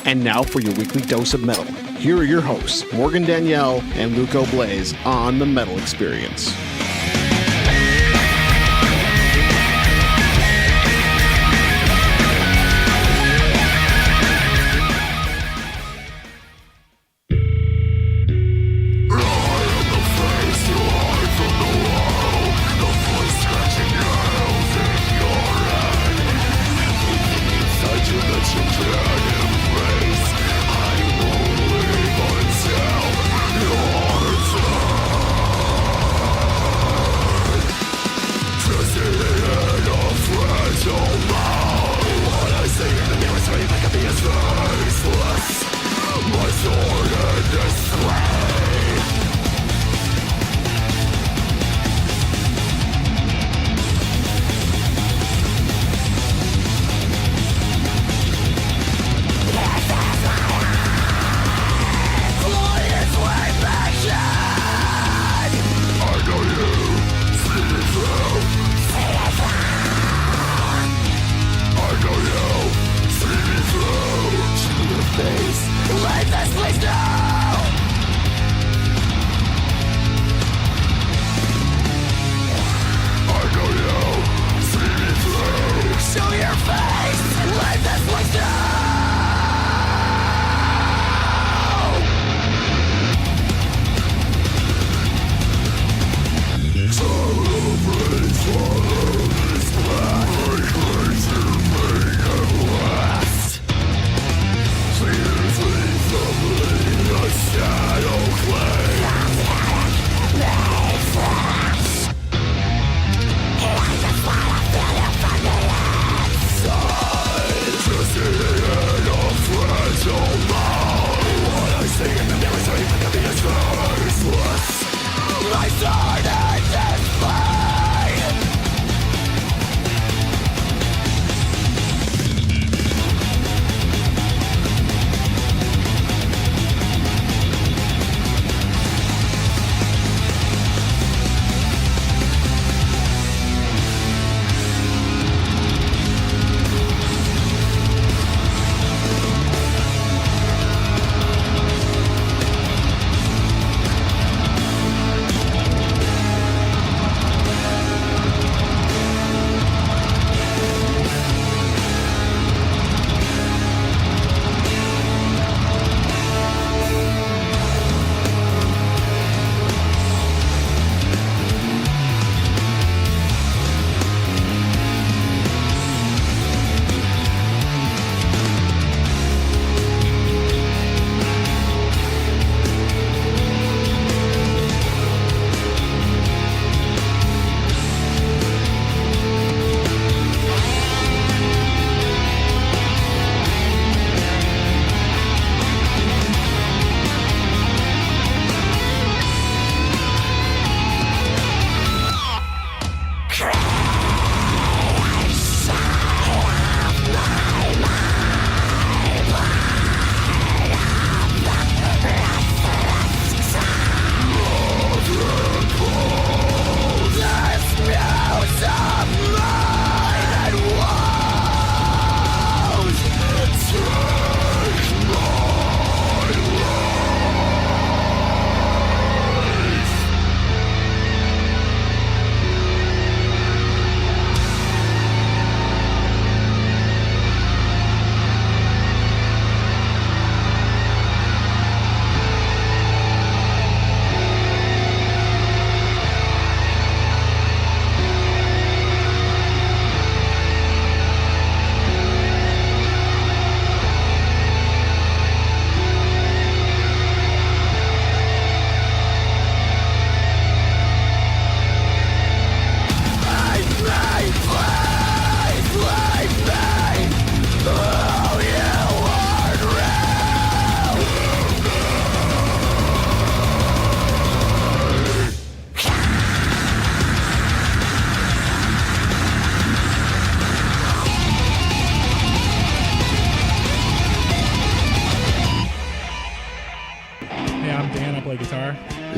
And now for your weekly dose of metal. Here are your hosts, Morgan Danielle and Luco Blaze on The Metal Experience.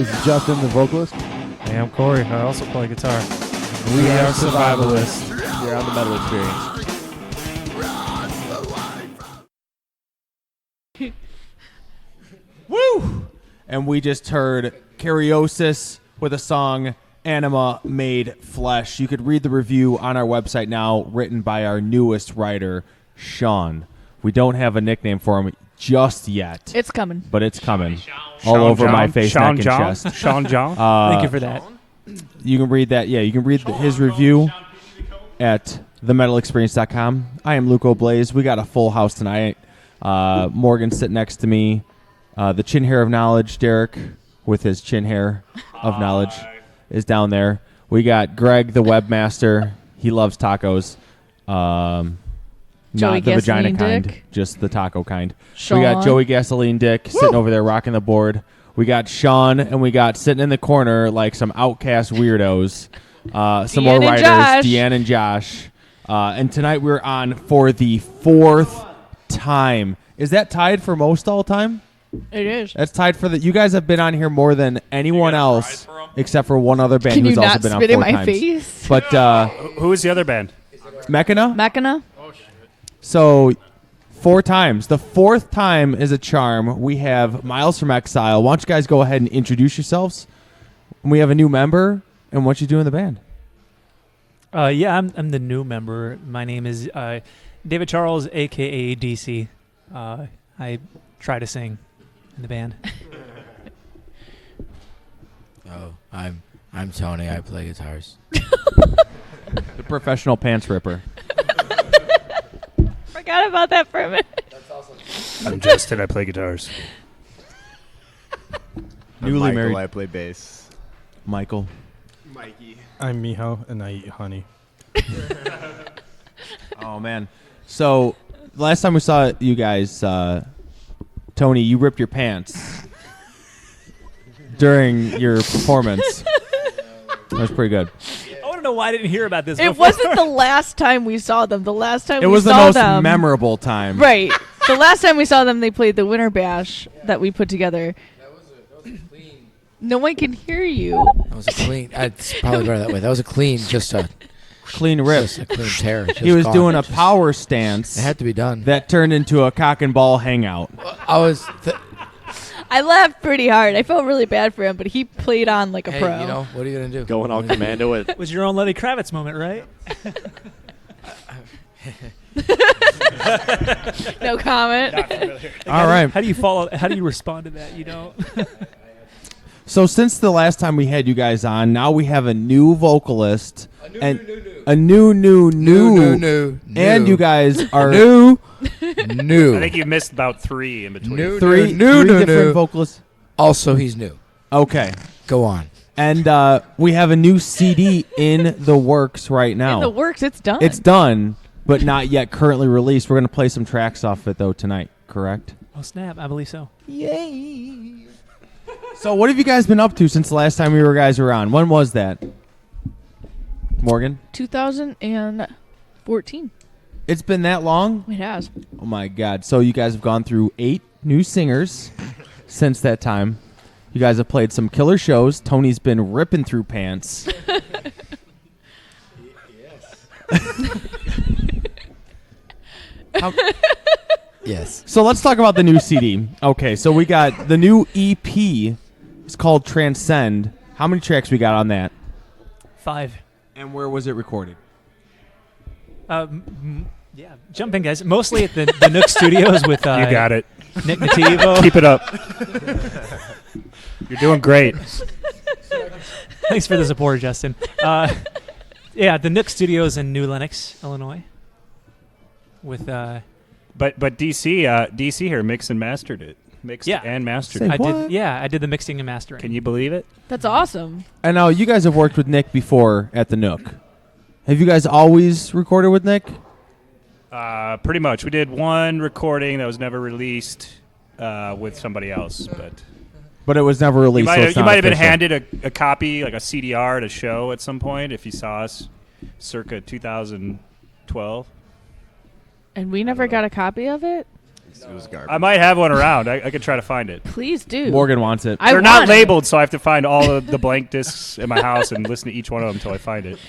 This is Justin, the vocalist. Hey, I'm Corey. I also play guitar. We are Survivalists. Here on the Metal Experience. Woo! And we just heard Karyosis with a song Anima Made Flesh. You could read the review on our website now, written by our newest writer, Sean. We don't have a nickname for him just yet. It's coming. But it's coming. All over my face, neck, and chest. Sean John. Thank you for that. You can read that. Yeah, you can read his review at themetalexperience.com. I am Luco Blaze. We got a full house tonight. Morgan sitting next to me. The chin hair of knowledge, Derek, with his chin hair of knowledge, is down there. We got Greg, the webmaster. He loves tacos. Not the vagina kind, Dick. just the taco kind. Sean. We got Joey Gasoline Dick sitting over there rocking the board. We got Sean, and we got sitting in the corner like some outcast weirdos. Some more writers, Deanne and Josh. And tonight we're on for the fourth time. Is that tied for most all time? It is. That's tied for the. You guys have been on here more than anyone else, except for one other band Can who's you also not been on spit 4 in my times. face? But Who is the other band? Mechana. Machina? So 4 times. The 4th time is a charm. We have Miles from Exile. Why don't you guys go ahead and introduce yourselves? We have a new member, and what you do in the band? Yeah, I'm the new member. My name is David Charles, a.k.a. DC. I try to sing in the band. Oh, I'm Tony. I play guitars. The professional pants ripper. Forgot about that for a minute. I'm Justin. I play guitars. Newly Michael, married. I play bass. Michael. I'm Miho, and I eat honey. Oh, man. So last time we saw you guys, Tony, you ripped your pants during your performance. That was pretty good. I want to know why I didn't hear about this It before. wasn't the last time we saw them. The last time It we was the saw most them, memorable time. Right. The last time we saw them, they played the Winter Bash that we put together. That was a clean. No one can hear you. That was a clean. It's probably better that way. That was a clean, just a Clean rip. just a clean tear. He was doing a power stance It had to be done. that turned into a cock and ball hangout. I was. I laughed pretty hard. I felt really bad for him, but he played on like a Hey, pro. you know what are you gonna do? Going all commando with. It was your own Lenny Kravitz moment, right? No comment. All right. How do you follow? How do you respond to that? You know. So since the last time we had you guys on, now we have a new vocalist. A new. New. And you guys are New. I think you missed about 3 in between. three new. different vocalists. Also, he's new. Okay. Go on. And we have a new CD in the works right now. In the works, it's done. It's done, but not yet currently released. We're going to play some tracks off it, though, tonight, correct? Oh snap! I believe so. Yay. So what have you guys been up to since the last time you guys were on? When was that? Morgan? 2014. It's been that long? It has. Oh, my God. So you guys have gone through 8 new singers since that time. You guys have played some killer shows. Tony's been ripping through pants. Yes. So let's talk about the new CD. Okay, so we got the new EP. It's called Transcend. How many tracks we got on that? 5. And where was it recorded? Yeah, jump in, guys. Mostly at the Nook Studios with You got it. Nick Nativo. Keep it up. You're doing great. Thanks for the support, Justin. Yeah, the Nook Studios in New Lenox, Illinois. With But DC here mixed and mastered it. Mixed Yeah. and mastered Say it. I what? did. Yeah, I did the mixing and mastering. Can you believe it? That's awesome. And now you guys have worked with Nick before at the Nook. Have you guys always recorded with Nick? Pretty much. We did one recording that was never released with somebody else, but But it was never you released. so it's might not have been official. handed a copy, like a CDR at a show at some point if you saw us circa 2012. And we never got a copy of it? It was garbage. I might have one around. I could try to find it. Please do. Morgan wants it. I They're not want it. labeled, so I have to find all of the blank discs in my house and listen to each one of them until I find it.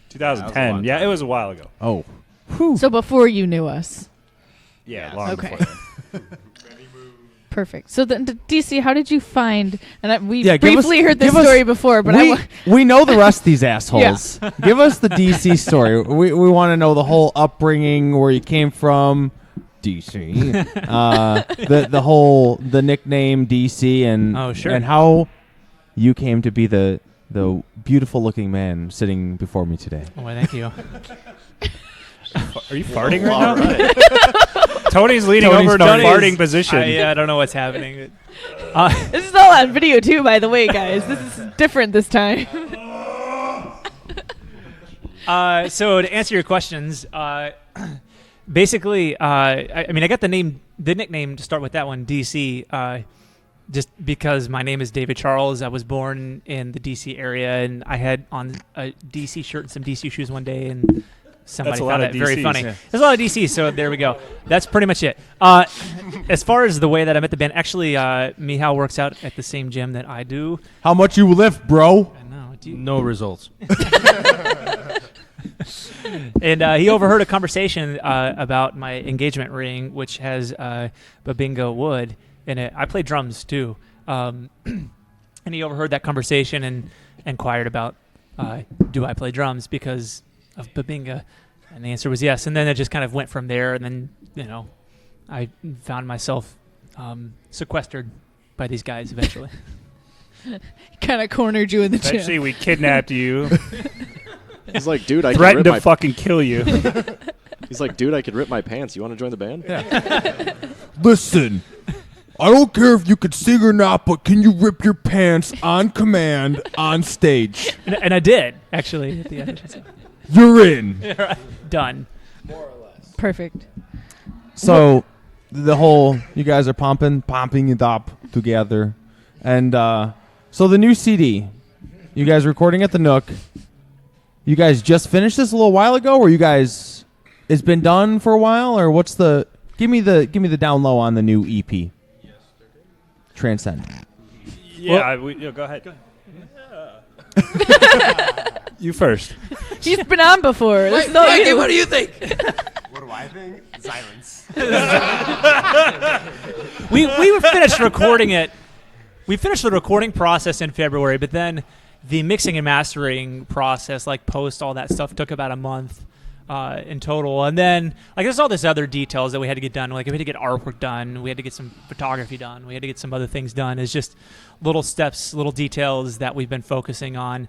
2010. Yeah, it was a while ago. Oh. So before you knew us. Yeah, long Okay. before that. Perfect. So then, DC, how did you find? And we Yeah, briefly heard this give us- story before, but we know the rest of these assholes. Give us the DC story. We want to know the whole upbringing, where you came from, DC. the nickname DC, and Oh, sure. and how you came to be the beautiful looking man sitting before me today. Oh, well, thank you. Are you farting right now? Tony's leaning Tony's- over in a Tony's- farting position. I don't know what's happening. this is all on video too, by the way, guys. This is different this time. So to answer your questions, basically, I mean, I got the nickname to start with that one, DC, just because my name is David Charles. I was born in the DC area, and I had on a DC shirt and some DC shoes one day, and somebody That's a found lot that of very DCs, funny. yeah. There's a lot of DC, so there we go. That's pretty much it. As far as the way that I met the band, actually, Mihal works out at the same gym that I do. How much you lift, bro? I know. No results. And he overheard a conversation about my engagement ring, which has Babingo wood in it. I play drums too, and he overheard that conversation and inquired about do I play drums because of Babinga, and the answer was yes. And then it just kind of went from there. And then I found myself sequestered by these guys eventually. Kind of cornered you in the Eventually, gym. we kidnapped you. He's like, dude, I could Threatened rip to my. fucking kill you. He's like, dude, I could rip my pants. You want to join the band? Listen, I don't care if you could sing or not, but can you rip your pants on command on stage? and I did actually at the end. You're in. Done. Perfect. So the whole you guys are pumping it up together, and so the new CD, you guys recording at the Nook. You guys just finished this a little while ago, or you guys it's been done for a while, or what's the give me the down low on the new EP? Transcend. Yeah, go ahead. You first. He's been on before. This is all Mikey, you. what do you think? What do I think? Silence. We finished recording it. We finished the recording process in February, but then the mixing and mastering process, like post, all that stuff, took about a month in total. And then, there's all this other details that we had to get done. Like, we had to get artwork done. We had to get some photography done. We had to get some other things done. It's just little steps, little details that we've been focusing on.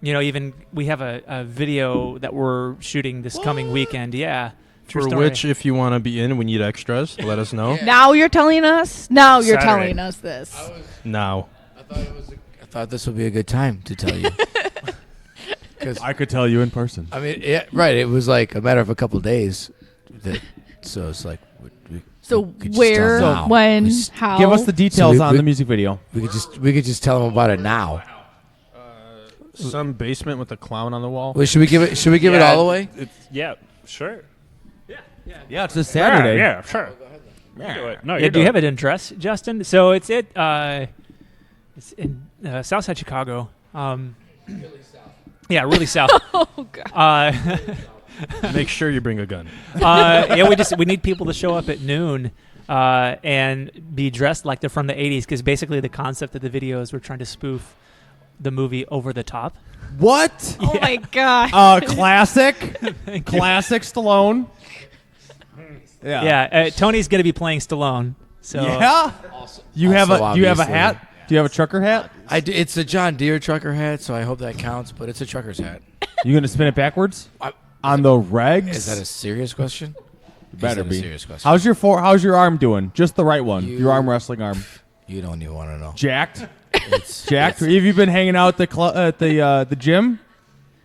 Even we have a video that we're shooting this coming weekend. Yeah. True For story. which, if you want to be in, we need extras. Let us know. Now you're telling us? Now you're Saturday. telling us this. Now. I thought this would be a good time to tell you. Because I could tell you in person. I mean, yeah, right. It was like a matter of a couple days. So it's like, So we could just where, tell them now. when, We just- how? Give us the details So on the music video. We could just tell them about it now. Some basement with a clown on the wall. Wait, should we give it all away? Yeah, sure. Yeah, it's this Saturday. Yeah, sure. Do it. No, Yeah, do you have it in address, Justin? So it's in Southside Chicago. Yeah, really south. Oh, God. Make sure you bring a gun. We need people to show up at noon and be dressed like they're from the 80s, because basically the concept of the video is we're trying to spoof the movie Over the Top. What? Oh, my God. Classic Stallone. Yeah. Yeah, Tony's going to be playing Stallone. So Yeah. You have Also, a do you have a obviously. hat? Do you have a trucker hat? It's a John Deere trucker hat, so I hope that counts. But it's a trucker's hat. You gonna spin it backwards I- on the regs? Is that a serious question? Better Is that be. a serious question? How's your arm doing? Just the right one. You- Your arm wrestling arm. You don't even want to know. Jacked. It's Jacked. Have you been hanging out at the gym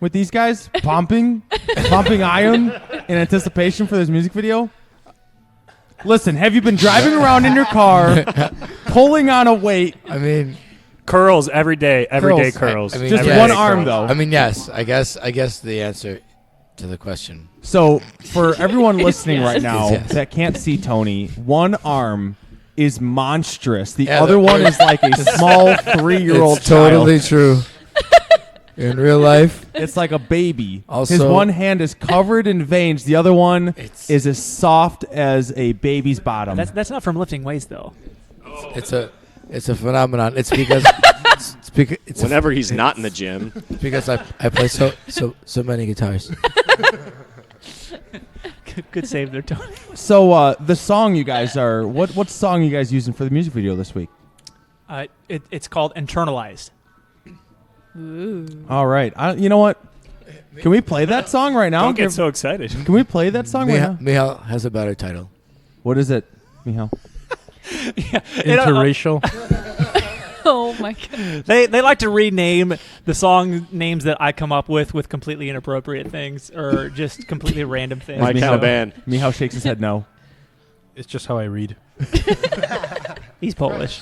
with these guys, pumping iron in anticipation for this music video? Listen, have you been driving around in your car, pulling on a weight? I mean, Curls every day. Everyday Curls. curls. I mean, Just yes. one arm though. I mean, yes. I guess the answer to the question. So for everyone listening right now Yes. that can't see Tony, one arm is monstrous. The Yeah, other one is like a small 3-year-old It's totally true. In real life, It's like a baby. Also- His one hand is covered in veins. The other one It's- is as soft as a baby's bottom. That's not from lifting weights though. it's a phenomenon. It's because it's Whenever he's not in the gym, because I play so many guitars. Good save there, Tony. So the song you guys are what song you guys using for the music video this week? It's called Internalized. Ooh. All right, you know what? Can we play that song right now? Don't get so excited. Can we play that song right now? Michal has a better title. What is it, Michal? Interracial. Oh my god. They like to rename the song names that I come up with completely inappropriate things or just completely random things. my kind of band. Michal shakes his head no. It's just how I read. He's Polish.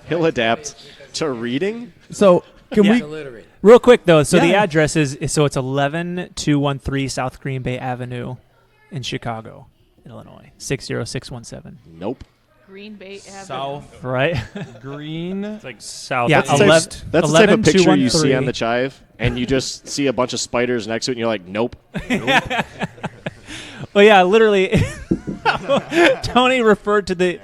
He'll adapt to reading. So can Yeah. we? Illiterate. Real quick though, so the Yeah. address is so it's 11213 South Green Bay Avenue in Chicago, Illinois, 60617. Nope. Green Bay Avenue. South Right? Green. It's like south. Yeah, That's the type- that's the type of picture you see 11213. on the chive, and you just see a bunch of spiders next to it, and you're like, nope. Well, yeah, literally. Tony referred to the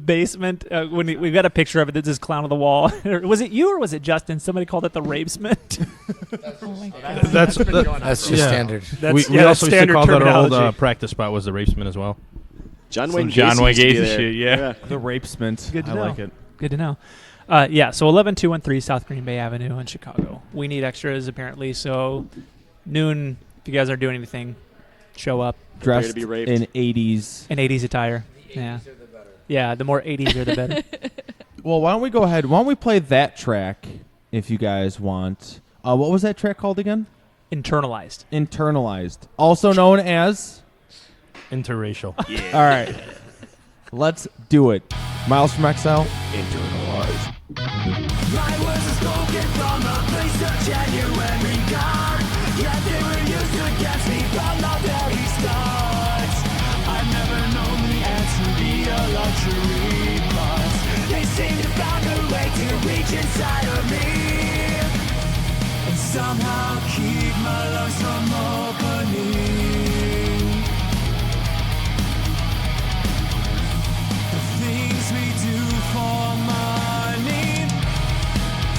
basement when we got a picture of it. There's this clown on the wall. Was it you or was it Justin? Somebody called it the rapesment. Oh my god. That's That's just Yeah. standard. we yeah, that's also used to standard call that our old terminology. practice spot was the rapesman as well. John Some Wayne John Gacy Wayne used to be Gacy there. shit, yeah. The rapesment. Good to I know. like it. Good to know. Yeah, so 11213 South Green Bay Avenue in Chicago. We need extras apparently, so noon. If you guys are doing anything, show up Prepare to Dressed be raped. in 80s. in 80s attire. Yeah. Yeah, the more 80s are the better. Well, why don't we go ahead? Why don't we play that track if you guys want? What was that track called again? Internalized. Internalized, also known as. Interracial. All right, let's do it. Miles from Exile. Internalized. My words are spoken from a place of genuine regard. Yet they were used against me from the very start. I've never known the end to be a luxury, but they seem to found a way to reach inside of me and somehow keep my lungs from opening. The things we do for money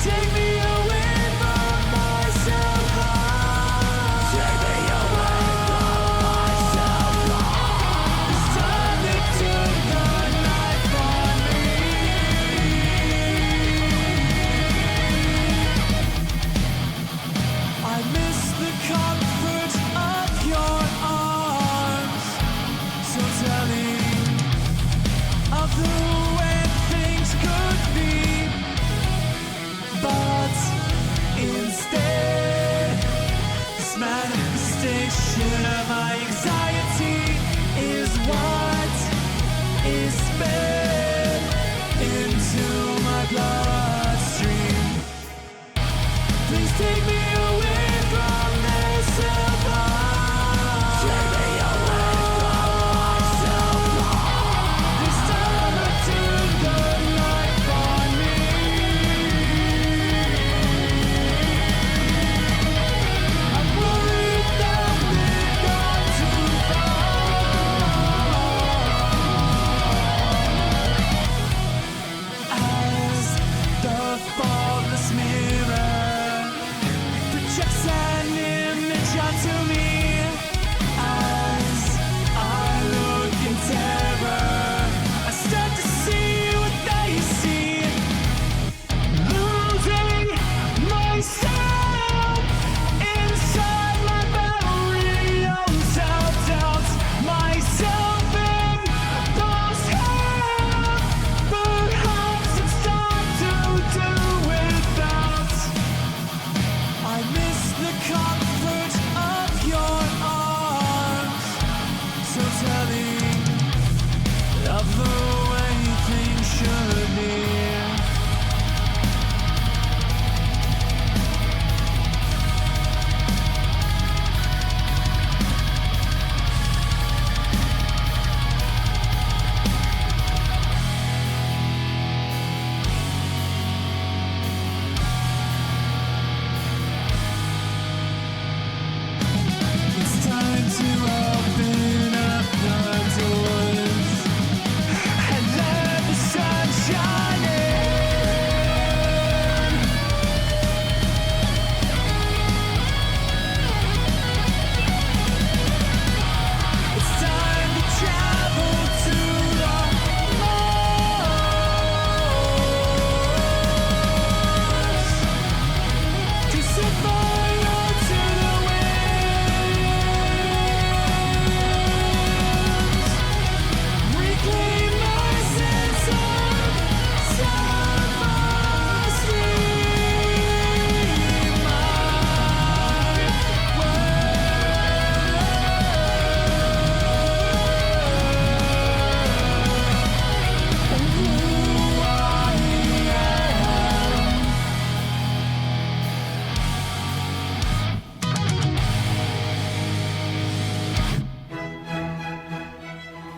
take me away from myself. Take me away from myself. It's time to turn the knife on me. I miss the comfort of your arms, so telling of the way things could be. But instead, this manifestation of my anxiety is what is fed into my bloodstream. Please take me away from myself. Take me away from myself. This time I turn the knife on me. I'm worried that we've gone too far. As the faultless mirror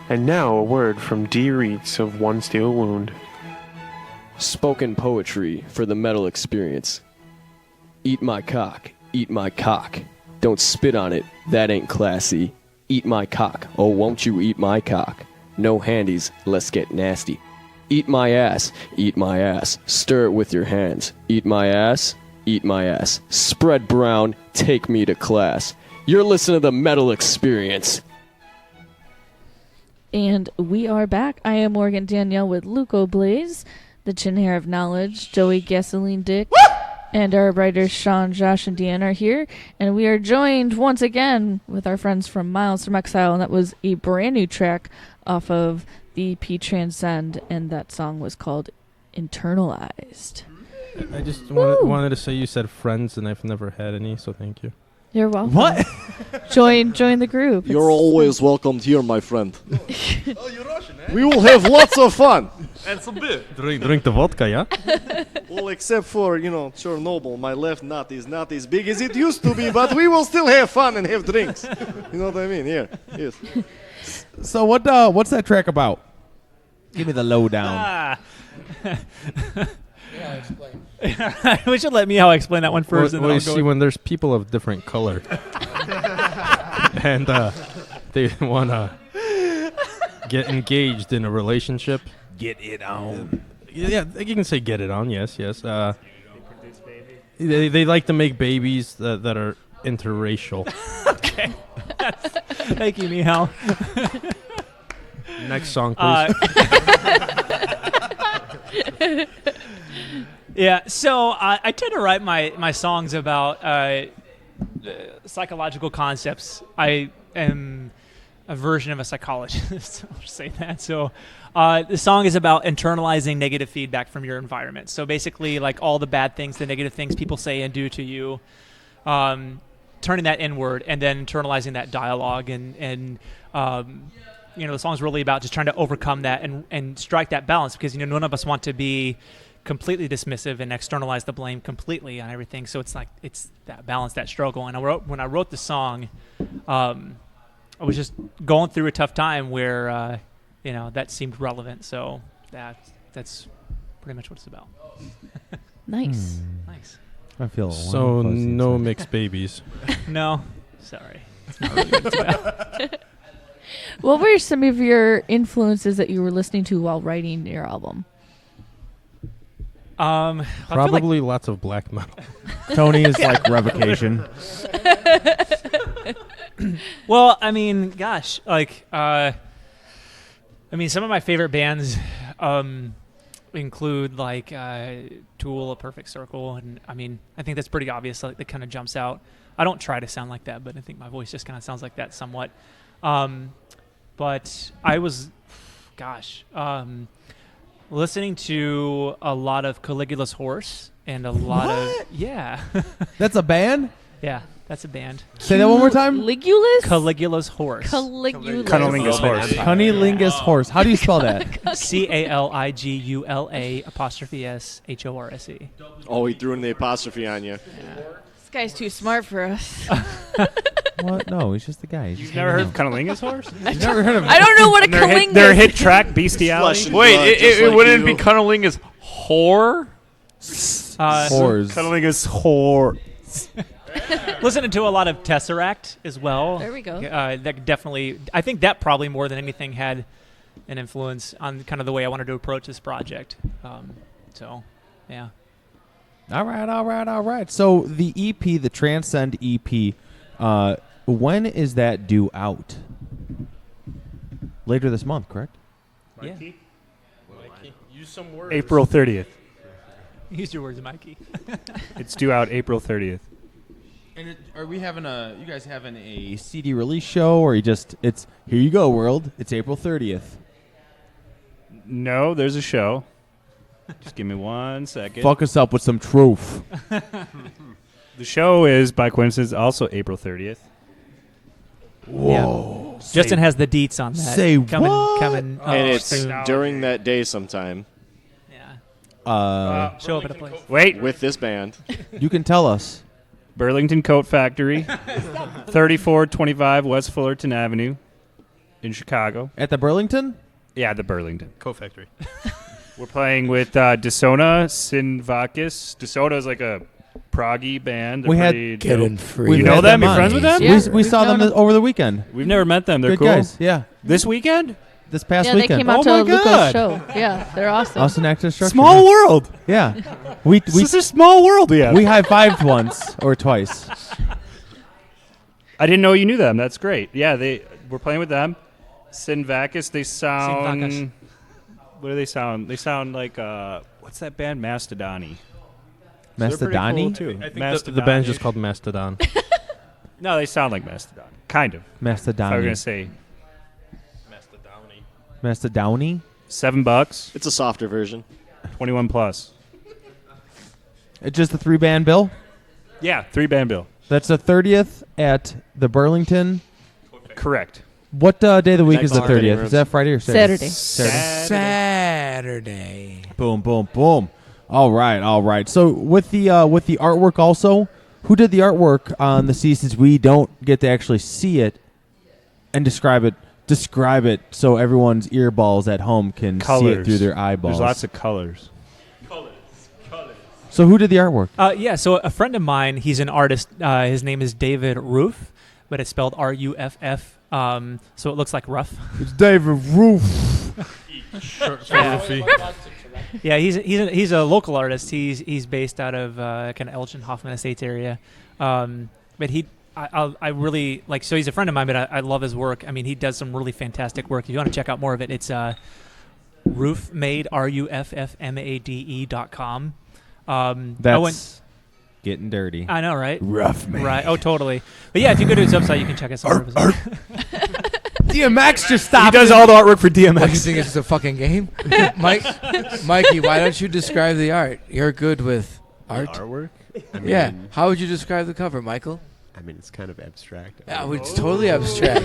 And now a word from D. Reitz of One Steel Wound. Spoken poetry for the metal experience. Eat my cock, eat my cock. Don't spit on it, that ain't classy. Eat my cock, oh won't you eat my cock. No handies, let's get nasty. Eat my ass, stir it with your hands. Eat my ass, spread brown, take me to class. You're listening to the Metal Experience. And we are back. I am Morgan Danielle with Luco Blaze, the chin hair of knowledge, Joey Gasoline Dick, and our writers Sean, Josh, and Deanne are here. And we are joined once again with our friends from Miles from Exile, and that was a brand new track off of the EP Transcend, and that song was called Internalized. I just wanted to say you said friends, and I've never had any, so thank you. You're welcome. What? Join the group. You're always welcomed here, my friend. Oh, you're Russian, eh? We will have lots of fun. And some beer. Drink the vodka, yeah? Well, except for, Chernobyl, my left nut is not as big as it used to be, but we will still have fun and have drinks. You know what I mean? Here. Yes. So what's that track about? Give me the lowdown. Yeah, explain. We should let Mihal explain that one first. Well, you see, when there's people of different color, and they want to get engaged in a relationship. Get it on. Yeah, you can say get it on, yes. They like to make babies that are interracial. Okay. Thank you, Mihal. Next song, please. Yeah, so I tend to write my songs about psychological concepts. I am a version of a psychologist. I'll just say that. So the song is about internalizing negative feedback from your environment. So basically, like all the bad things, the negative things people say and do to you, turning that inward and then internalizing that dialogue. And the song's really about just trying to overcome that and strike that balance, because none of us want to be completely dismissive and externalize the blame completely on everything. So it's that balance, that struggle. And when I wrote the song, I was just going through a tough time where that seemed relevant. So that's pretty much what it's about. Nice. Nice. I feel so no mixed babies. No, sorry. That's not really what it's about. What were some of your influences that you were listening to while writing your album? Probably lots of black metal. Tony is like revocation. Well, I mean, gosh, some of my favorite bands include Tool, A Perfect Circle, and I think that's pretty obvious. Like, that kind of jumps out. I don't try to sound like that, but I think my voice just kind of sounds like that somewhat. But I was, listening to a lot of Caligula's Horse and a lot of That's a band? Yeah, that's a band. Say that one more time. Caligula's Horse. Cunnilingus Horse. Cunnilingus Horse. How do you spell that? CALIGULA'Shorse. Oh, he threw in the apostrophe on you. This guy's too smart for us. What? No, he's just a guy. You've never heard of Cunnilingus Horse? You've never heard of I don't know what a Cunnilingus. Their hit track, Bestiality. Wait, it wouldn't be Cunnilingus whore? Whores. Cunnilingus Whore. Listening to a lot of Tesseract as well. There we go. That definitely, I think that probably more than anything had an influence on kind of the way I wanted to approach this project. Yeah. All right. So the EP, the Transcend EP, when is that due out? Later this month, correct? Mikey? Mikey, use some words. April 30th. Use your words, Mikey. It's due out April 30th. And are we having you guys having a CD release show, or it's here you go, world? It's April 30th. No, there's a show. Just give me 1 second. Fuck us up with some truth. The show is, by coincidence, also April 30th. Whoa. Yeah. Justin has the deets on that. Say what? Coming And it's soon. during that day sometime. Yeah. Show up at a place. Wait. With this band. You can tell us. Burlington Coat Factory, 3425 West Fullerton Avenue. in Chicago. At the Burlington? Yeah, the Burlington. Co-factory. We're playing with Desona Sinvakis. Desona is like a proggy band. We had Getting free. You know them? You're friends with them? Yeah. We saw them over the weekend. We've never met them. They're Good cool. guys. Yeah. This weekend? This past Yeah, they weekend. came out Oh to my Luca's God. show. Yeah, they're awesome. Austin Active Structure. Small world. Yeah. We This is a small world we have. we high-fived once or twice. I didn't know you knew them. That's great. Yeah, we're playing with them. Sinvakis, they sound... Sinvakis. What do they sound? They sound like, what's that band? Mastodon-y. They're pretty Mastodon-y? cool, too. I think the band's just called Mastodon. No, they sound like Mastodon. Kind of. If I were Mastodon. going to say Mastodon. $7, It's a softer version. 21 plus. It's just a 3-band bill. Yeah, 3-band bill. That's the 30th at the Burlington. Correct. What day of the week Night is the marketing 30th? rooms. Is that Friday or Saturday? Saturday. Boom, boom, boom. All right. So with the artwork also, who did the artwork on the C, since we don't get to actually see it and describe it so everyone's earballs at home can see it through their eyeballs. There's lots of colors. So who did the artwork? Yeah, so a friend of mine, he's an artist. His name is David Roof, but it's spelled R-U-F-F. So it looks like rough. It's David Roof. Short for Roofy. Yeah, he's a local artist. He's based out of kind of Elgin Hoffman Estates area. But I really like. So he's a friend of mine, but I love his work. I mean, he does some really fantastic work. If you want to check out more of it, it's Roofmade RUFFMADE.com. That's getting dirty. I know, right? Rough man. Right. Oh, totally. But yeah, if you go to his website, you can check us out. DMX just stopped. He does all the artwork for What, you DMX. think it's just a fucking game? Mikey, why don't you describe the art? You're good with art. Artwork? Yeah. How would you describe the cover, Michael? I mean, it's kind of abstract. Yeah, it's totally abstract.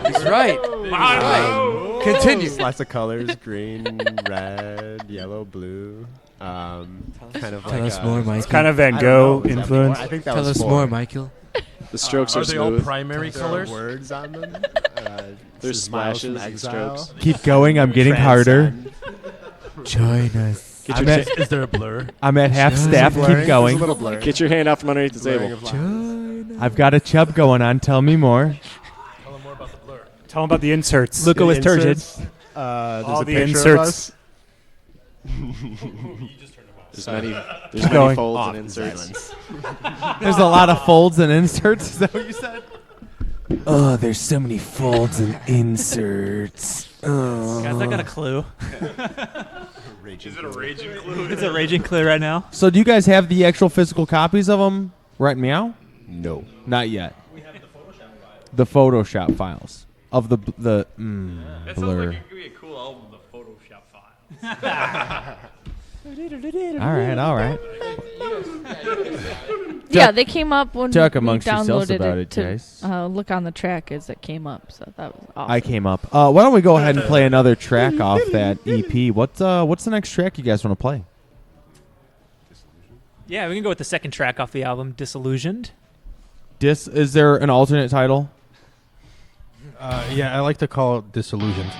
He's right. He's right. Continue. Lots of colors: green, red, yellow, blue. Kind of Tell like us more, Mikey. It's kind of Van I don't Gogh know. Is that influence. more? I think that Tell was us more, Michael. The strokes are they all smooth. primary There are colors? words on them. There's this is Miles from splashes and Exile. strokes. Keep going. I'm getting harder. Join us. Get I'm your, at, Is there a blur? I'm at half staff. Keep There's a going. little blur. get your hand out from underneath the table. I've got a chub going on. Tell me more. Tell him about the inserts. Luca was turgid. There's All a the picture inserts. of us. There's many going. folds Off and in inserts. silence. There's a lot of folds and inserts. Is that what you said? Oh, there's so many folds and inserts. Oh. Guys, I got a clue. Is it a raging clue? It's a raging clue right now. So do you guys have the actual physical copies of them right meow? No. Not yet. The Photoshop files of the That sounds blur. like it could be a cool album, the Photoshop file. All right. Yeah, they came up when Talk we amongst yourselves downloaded about it it, to guys. look on the track as it came up. So that was awesome. I came up. Why don't we go ahead and play another track off that EP? What's the next track you guys want to play? Yeah, we can go with the second track off the album, Disillusioned. Is there an alternate title? Yeah, I like to call it Disillusioned.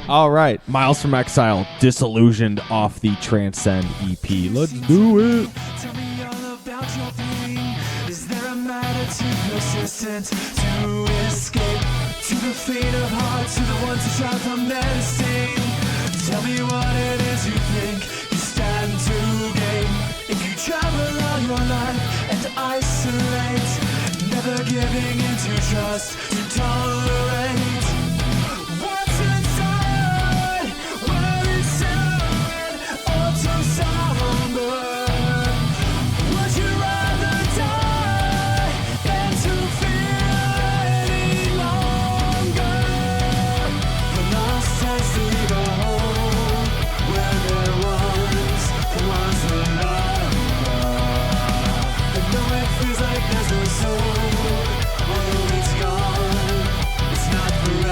All right, Miles from Exile, Disillusioned off the Transcend EP. Let's do it. Tell me all about your pain. Is there a matter too persistent to escape? To the faint of heart, to the ones who shot from their stain. Tell me what it is you think you stand to gain. If you travel all your life and isolate, never giving in to trust, to tolerate. What's inside? Where inside? All too somber. Would you rather die than to feel any longer? The lost has to leave a hole where there was a lover. And though it feels like there's no soul, although it's gone, it's not forever.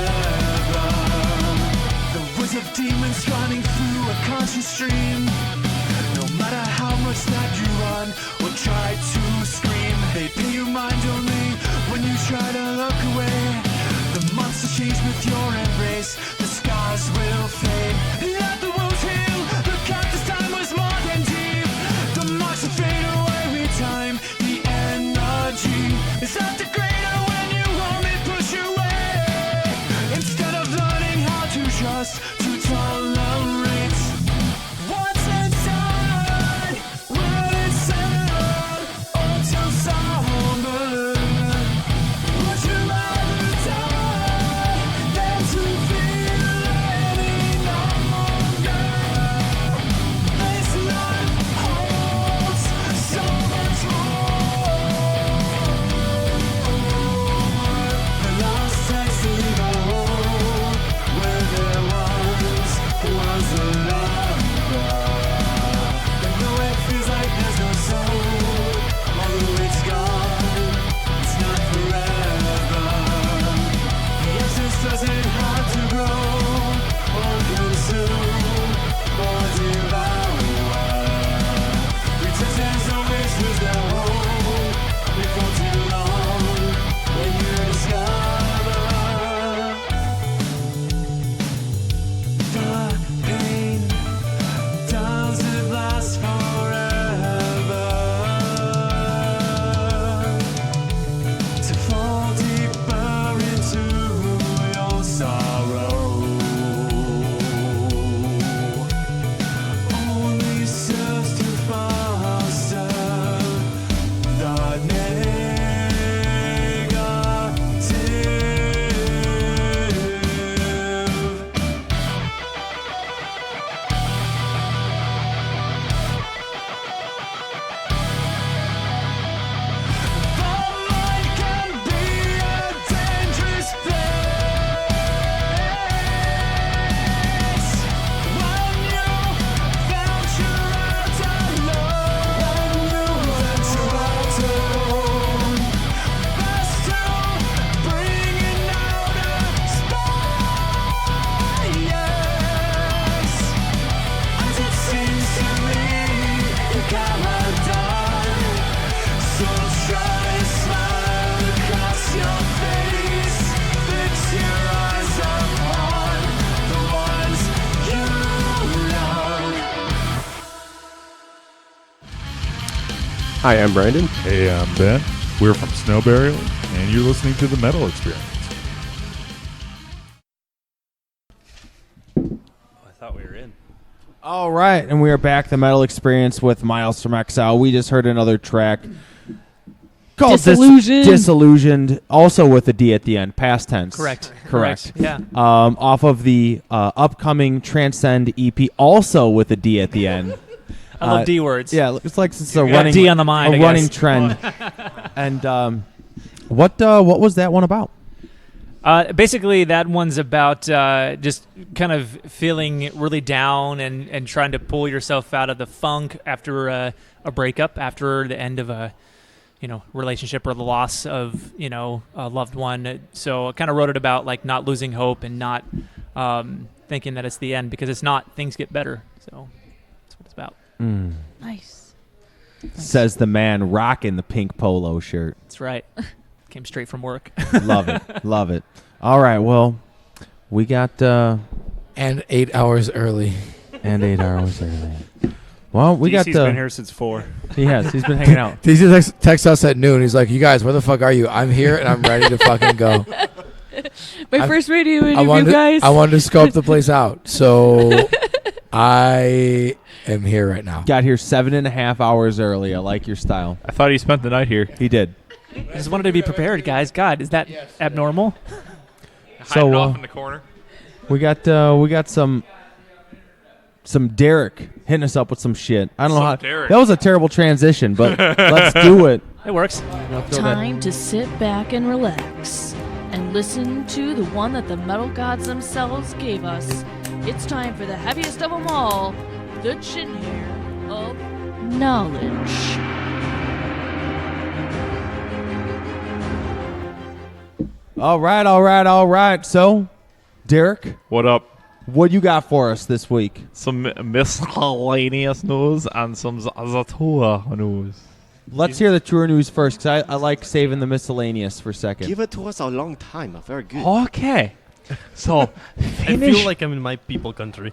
Hi, I'm Brandon. Hey, I'm Ben. We're from Snow Burial, and you're listening to The Metal Experience. I thought we were in. All right, and we are back. The Metal Experience with Miles from Exile. We just heard another track called Disillusioned, also with a D at the end, past tense. Correct. Yeah. Off of the upcoming Transcend EP, also with a D at the end. I love D words. Yeah, it's like it's a You got running D on the mind, a I running guess. trend. And what was that one about? Basically, that one's about just kind of feeling really down and trying to pull yourself out of the funk after a breakup, after the end of a relationship or the loss of a loved one. So I kind of wrote it about like not losing hope and not thinking that it's the end, because it's not. Things get better. So that's what it's about. Nice. Says the man rocking the pink polo shirt. That's right. Came straight from work. Love it. All right, well, we got and 8 hours early. Well, we got DC's been here since 4. He has. He's been hanging out. DC texts us at noon. He's like, "You guys, where the fuck are you? I'm here and I'm ready to fucking go." My first radio interview, guys. I wanted to scope the place out, so I am here right now. Got here 7.5 hours early. I like your style. I thought he spent the night here. He did. I just wanted to be prepared, guys. God, is that abnormal? Hiding off in the corner. We got some Derek hitting us up with some shit. I don't know how. Derek. That was a terrible transition, but let's do it. It works. Time to sit back and relax and listen to the one that the metal gods themselves gave us. It's time for the heaviest of them all, the chin hair of knowledge. All right. So, Derek, what up? What you got for us this week? Some miscellaneous news and some tour news. Let's hear the tour news first, because I like saving the miscellaneous for a second. Give it to us a long time. Very good. Okay. So, I feel like I'm in my people country.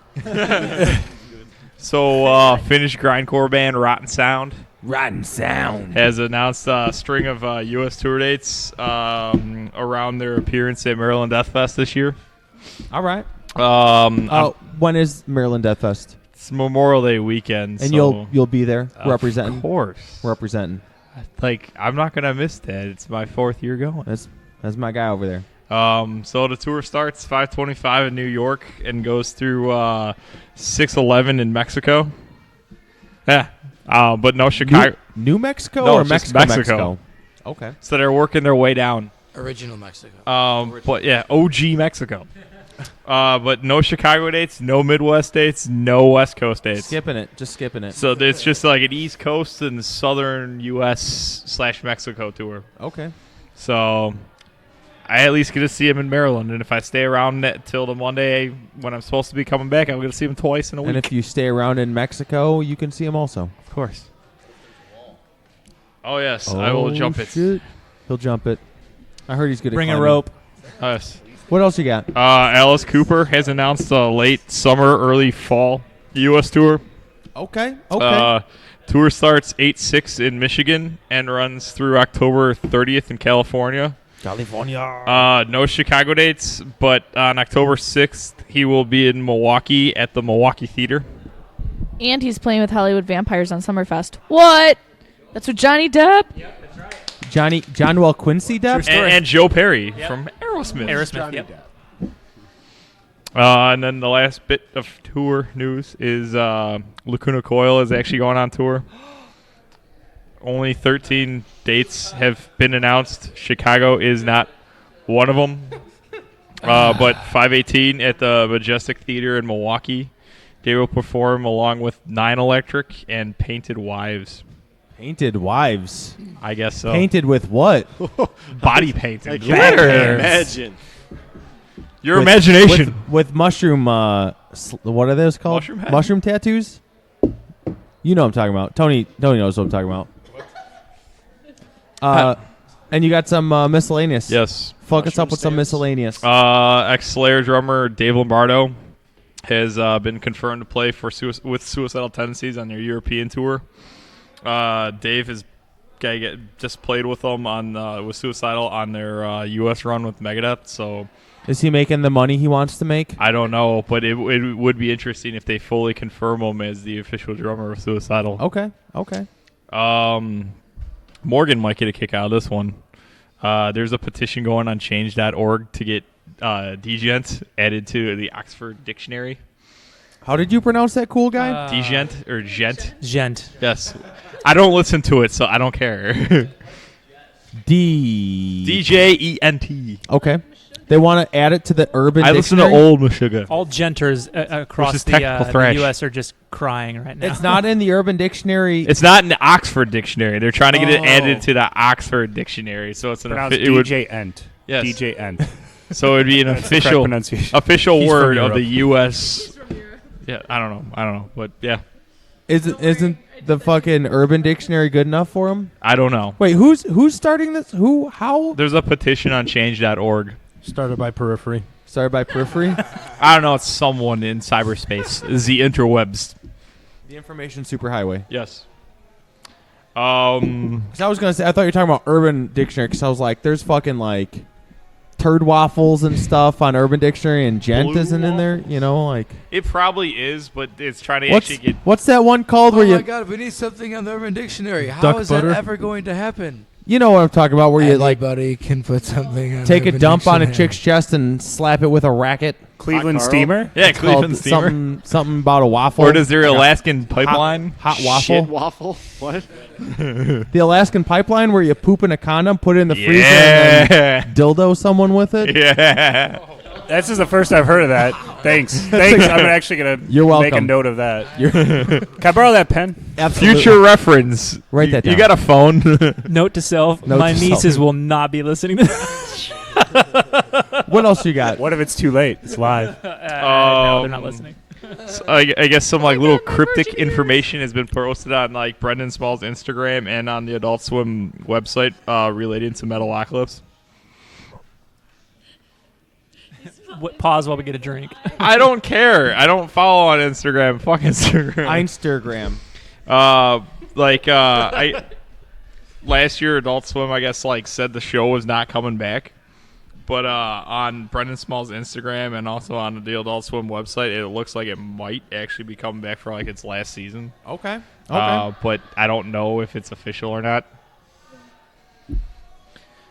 So, Finnish grindcore band Rotten Sound has announced a string of U.S. tour dates around their appearance at Maryland Death Fest this year. All right. When is Maryland Death Fest? It's Memorial Day weekend, and so you'll be there representing. Of course, representing. Like, I'm not gonna miss that. It's my 4th year going. That's my guy over there. So the tour starts 5:25 in New York and goes through 6:11 in Mexico. Yeah, but no Chicago. New Mexico no, or just Mexico? Okay. So they're working their way down. Original Mexico. But yeah, OG Mexico. But no Chicago dates, no Midwest dates, no West Coast dates. Just skipping it. So it's just like an East Coast and Southern U.S./Mexico tour. Okay. So I at least get to see him in Maryland, and if I stay around till the Monday when I'm supposed to be coming back, I'm going to see him twice in a week. And if you stay around in Mexico, you can see him also. Of course. Oh yes, I will jump it. Shit. He'll jump it. I heard he's good at Bring a climbing. rope. Yes. What else you got? Alice Cooper has announced a late summer, early fall U.S. tour. Okay. Tour starts 8/6 in Michigan and runs through October 30th in California. No Chicago dates, but on October 6th, he will be in Milwaukee at the Milwaukee Theater. And he's playing with Hollywood Vampires on Summerfest. What? That's with Johnny Depp? Yep, that's right. John Well Quincy Depp? And Joe Perry from Aerosmith. Yep. And then the last bit of tour news is Lacuna Coil is actually going on tour. Only 13 dates have been announced. Chicago is not one of them. But 5/18 at the Majestic Theater in Milwaukee. They will perform along with 9 Electric and Painted Wives. Painted Wives? I guess so. Painted with what? Body painting. I can't imagine. Your imagination. With mushroom, what are those called? Mushroom head? Mushroom tattoos? You know what I'm talking about. Tony knows what I'm talking about. And you got some miscellaneous. Yes. Fuck us up with some miscellaneous. Ex-Slayer drummer Dave Lombardo has been confirmed to play with Suicidal Tendencies on their European tour. Dave has just played with them with Suicidal on their U.S. run with Megadeth. So is he making the money he wants to make? I don't know, but it would be interesting if they fully confirm him as the official drummer of Suicidal. Okay. Morgan might get a kick out of this one. There's a petition going on change.org to get degent added to the Oxford Dictionary. How did you pronounce that, cool guy? Degent or gent? Gent. Yes. I don't listen to it, so I don't care. DJENT. Okay. They want to add it to the Urban I listen to Dictionary? old Meshuggah. All genters across the U.S. are just crying right now. It's not in the Urban Dictionary. It's not in the Oxford Dictionary. They're trying to get it added to the Oxford Dictionary, so it's DJ-ent. Yes. DJ-ent. So it'd be an That's the correct pronunciation. official He's word from of the Europe. U.S. Yeah, I don't know, but yeah. Isn't the fucking Urban Dictionary good enough for him? I don't know. Wait, who's starting this? Who? How? There's a petition on change.org. Started by Periphery. I don't know. It's someone in cyberspace. The interwebs. The information superhighway. Yes. 'Cause I was gonna say, I thought you were talking about Urban Dictionary, because I was like, there's fucking like turd waffles and stuff on Urban Dictionary, and gent Blue isn't in there. You know, like It probably is, but it's trying to actually get. what's that one called where Oh you? my God, we need something on the Urban Dictionary. How Duck is butter? that ever going to happen? You know what I'm talking about, where you like Anybody can put something on take a Urban dump on a Dictionary. chick's chest and slap it with a racket. Cleveland steamer? Yeah, It's Cleveland called steamer. Something about a waffle. Or does their Like a Alaskan pipeline? hot waffle? Shit waffle? What? The Alaskan pipeline where you poop in a condom, put it in the freezer, Yeah. and then dildo someone with it. Yeah. This is the first I've heard of that. Thanks. I'm actually going You're to make a welcome. note of that. You're Can I borrow that pen? Absolutely. Future reference. Write that You down. got a phone? Note to self: Note my to nieces self. will not be listening to this. What else you got? What if it's too late? It's live. No, they're not listening. So I guess some like little cryptic information has been posted on like Brendan Small's Instagram and on the Adult Swim website relating to Metalocalypse. Pause while we get a drink. I don't care. I don't follow on Instagram. Fuck Instagram. Instagram. Last year Adult Swim I guess like said the show was not coming back. But on Brendan Small's Instagram and also on the Adult Swim website, it looks like it might actually be coming back for like its last season. Okay. But I don't know if it's official or not.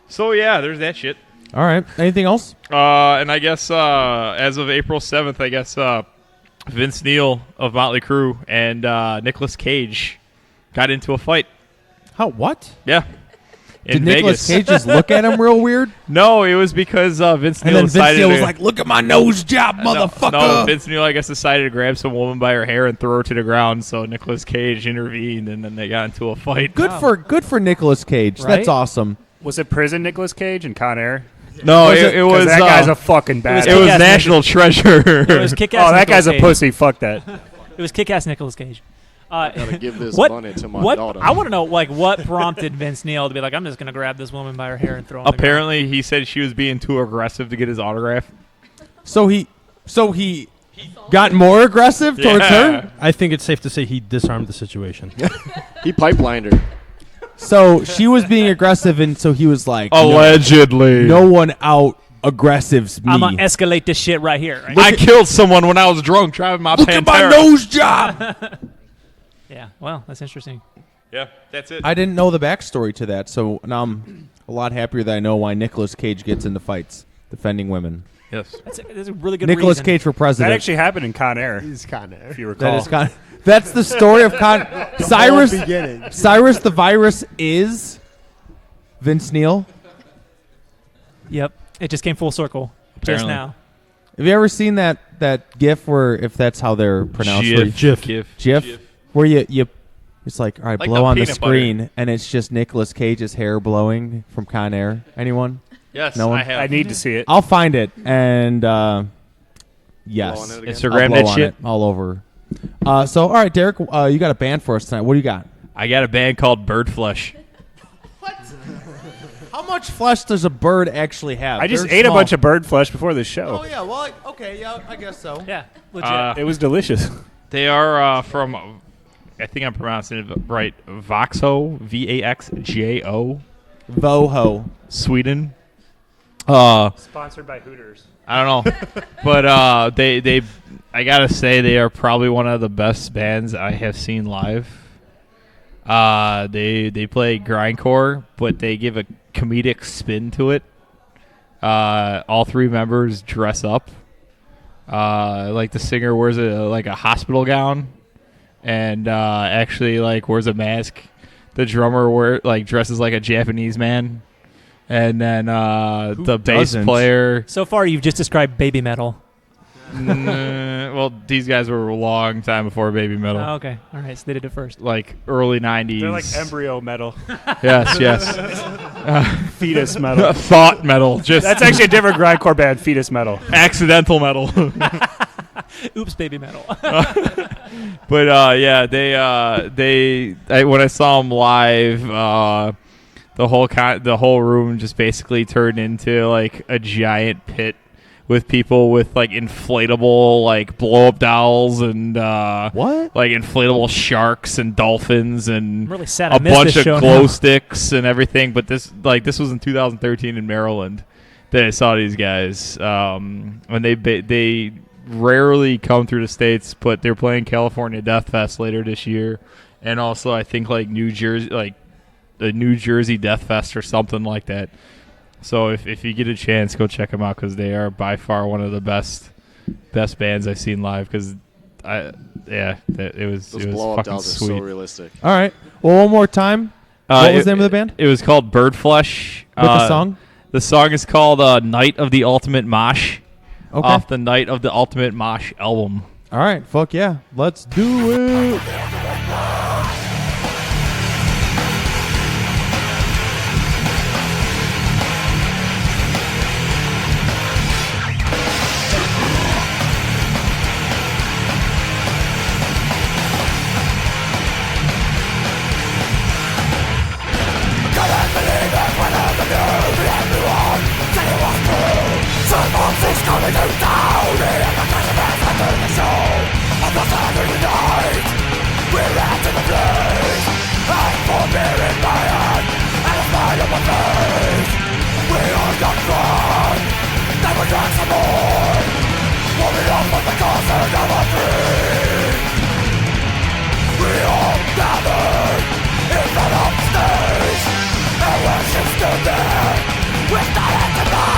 So yeah, there's that shit. All right. Anything else? And I guess as of April 7th, I guess Vince Neil of Motley Crue and Nicolas Cage got into a fight. How? What? Yeah. Did Nicolas Cage just look at him real weird? No, it was because Vince Neil And then Vince decided Neil was to- like, "Look at my nose job, motherfucker!" No, Vince Neil, I guess, decided to grab some woman by her hair and throw her to the ground. So Nicolas Cage intervened, and then they got into a fight. Good for Nicolas Cage. Right? That's awesome. Was it prison Nicolas Cage and Con Air? No, it was that guy's a fucking badass. It was National Treasure. It was kick-ass Oh, that Nicolas guy's a Cage. pussy. Fuck that. It was kick-ass Nicolas Cage. Gotta give this what, money to my what, daughter. I want to know, like, what prompted Vince Neil to be like, I'm just going to grab this woman by her hair and throw her on the ground. Apparently, he said she was being too aggressive to get his autograph. So he got more aggressive towards her. I think it's safe to say he disarmed the situation. He pipelined her. So she was being aggressive, and so he was like, Allegedly. No one out aggressives me. I'm going to escalate this shit right here. Right? I killed someone when I was drunk driving my Look Pantera. at my nose job. Yeah, well, that's interesting. Yeah, that's it. I didn't know the backstory to that, so now I'm a lot happier that I know why Nicolas Cage gets into fights defending women. Yes. That's a really good Nicolas reason. Cage for president. That actually happened in Con Air. He's Con Air. If you recall. That is kind. That's the story of Cyrus. beginning. Cyrus the Virus is Vince Neil. Yep. It just came full circle just Apparently. now. Have you ever seen that GIF where, if that's how they're pronounced, where GIF. where you it's like, all right, Like blow the on the peanut screen, and it's just Nicolas Cage's hair blowing from Con Air. Anyone? Yes, No one? I have. I need to see it. I'll find it, and yes, Blowing it again? Instagram I'll blow that on shit. it all over. So, all right, Derek, you got a band for us tonight. What do you got? I got a band called Bird Flesh. How much flesh does a bird actually have? I just They're ate small. a bunch of bird flesh before the show. Oh yeah, well, okay, yeah, I guess so. Yeah, legit. It was delicious. They are from I think I'm pronouncing it right. Vaxo, Vaxjo. Voho. Sweden. Sponsored by Hooters. I don't know, but they I gotta say they are probably one of the best bands I have seen live. They play grindcore, but they give a comedic spin to it. All three members dress up. Like the singer wears a hospital gown, and actually wears a mask. The drummer dresses like a Japanese man. And then the bass player. So far, you've just described baby metal. Well, these guys were a long time before baby metal. Oh, okay. All right. So they did it first. Like early 90s. They're like embryo metal. Yes. Fetus metal. Thought metal. That's actually a different grindcore band, Fetus Metal. Accidental metal. Oops, baby metal. But yeah, they when I saw them live, the whole room just basically turned into like a giant pit with people with like inflatable blow up dolls and inflatable sharks and dolphins and I'm really sad a bunch of glow sticks and everything. But this was in 2013 in Maryland that I saw these guys. And they rarely come through the States, but they're playing California Death Fest later this year, and also I think New Jersey, the New Jersey Death Fest or something like that. So if you get a chance, go check them out because they are by far one of the best bands I've seen live. Because it was blow up fucking dolls sweet. are so realistic. All right. Well, one more time. What was the name of the band? It was called Birdflesh. With the song? The song is called "Night of the Ultimate Mosh." Okay. Off the Night of the Ultimate Mosh album. All right. Fuck yeah. Let's do it. Something's coming to town in the customers under the show of the Saturday night. We're out in the place, and for beer in my hand, and a smile on my face. We are not drunk, never drunk some more. Warming up on the concert of a dream. We all gathered in front of the stage, and we're just stood there with nothing to buy.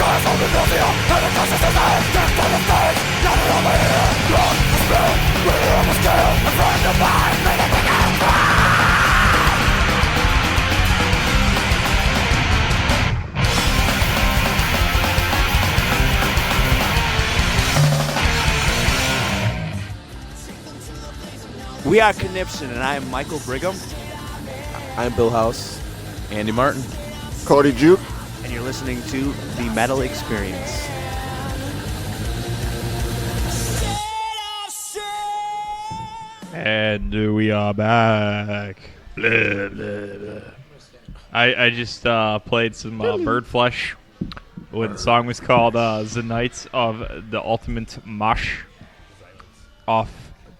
Cause of the nausea and the consciousness death on the stage, nothing over here. Blood, the spill, we're on the scale. A friend of mine made it again. We are Conniption, and I am Michael Brigham. I'm Bill House. Andy Martin. Cody Juke. And you're listening to The Metal Experience. And we are back. Blah, blah, blah. I just played some Birdflesh. The song was called The Night of the Ultimate Mosh. Off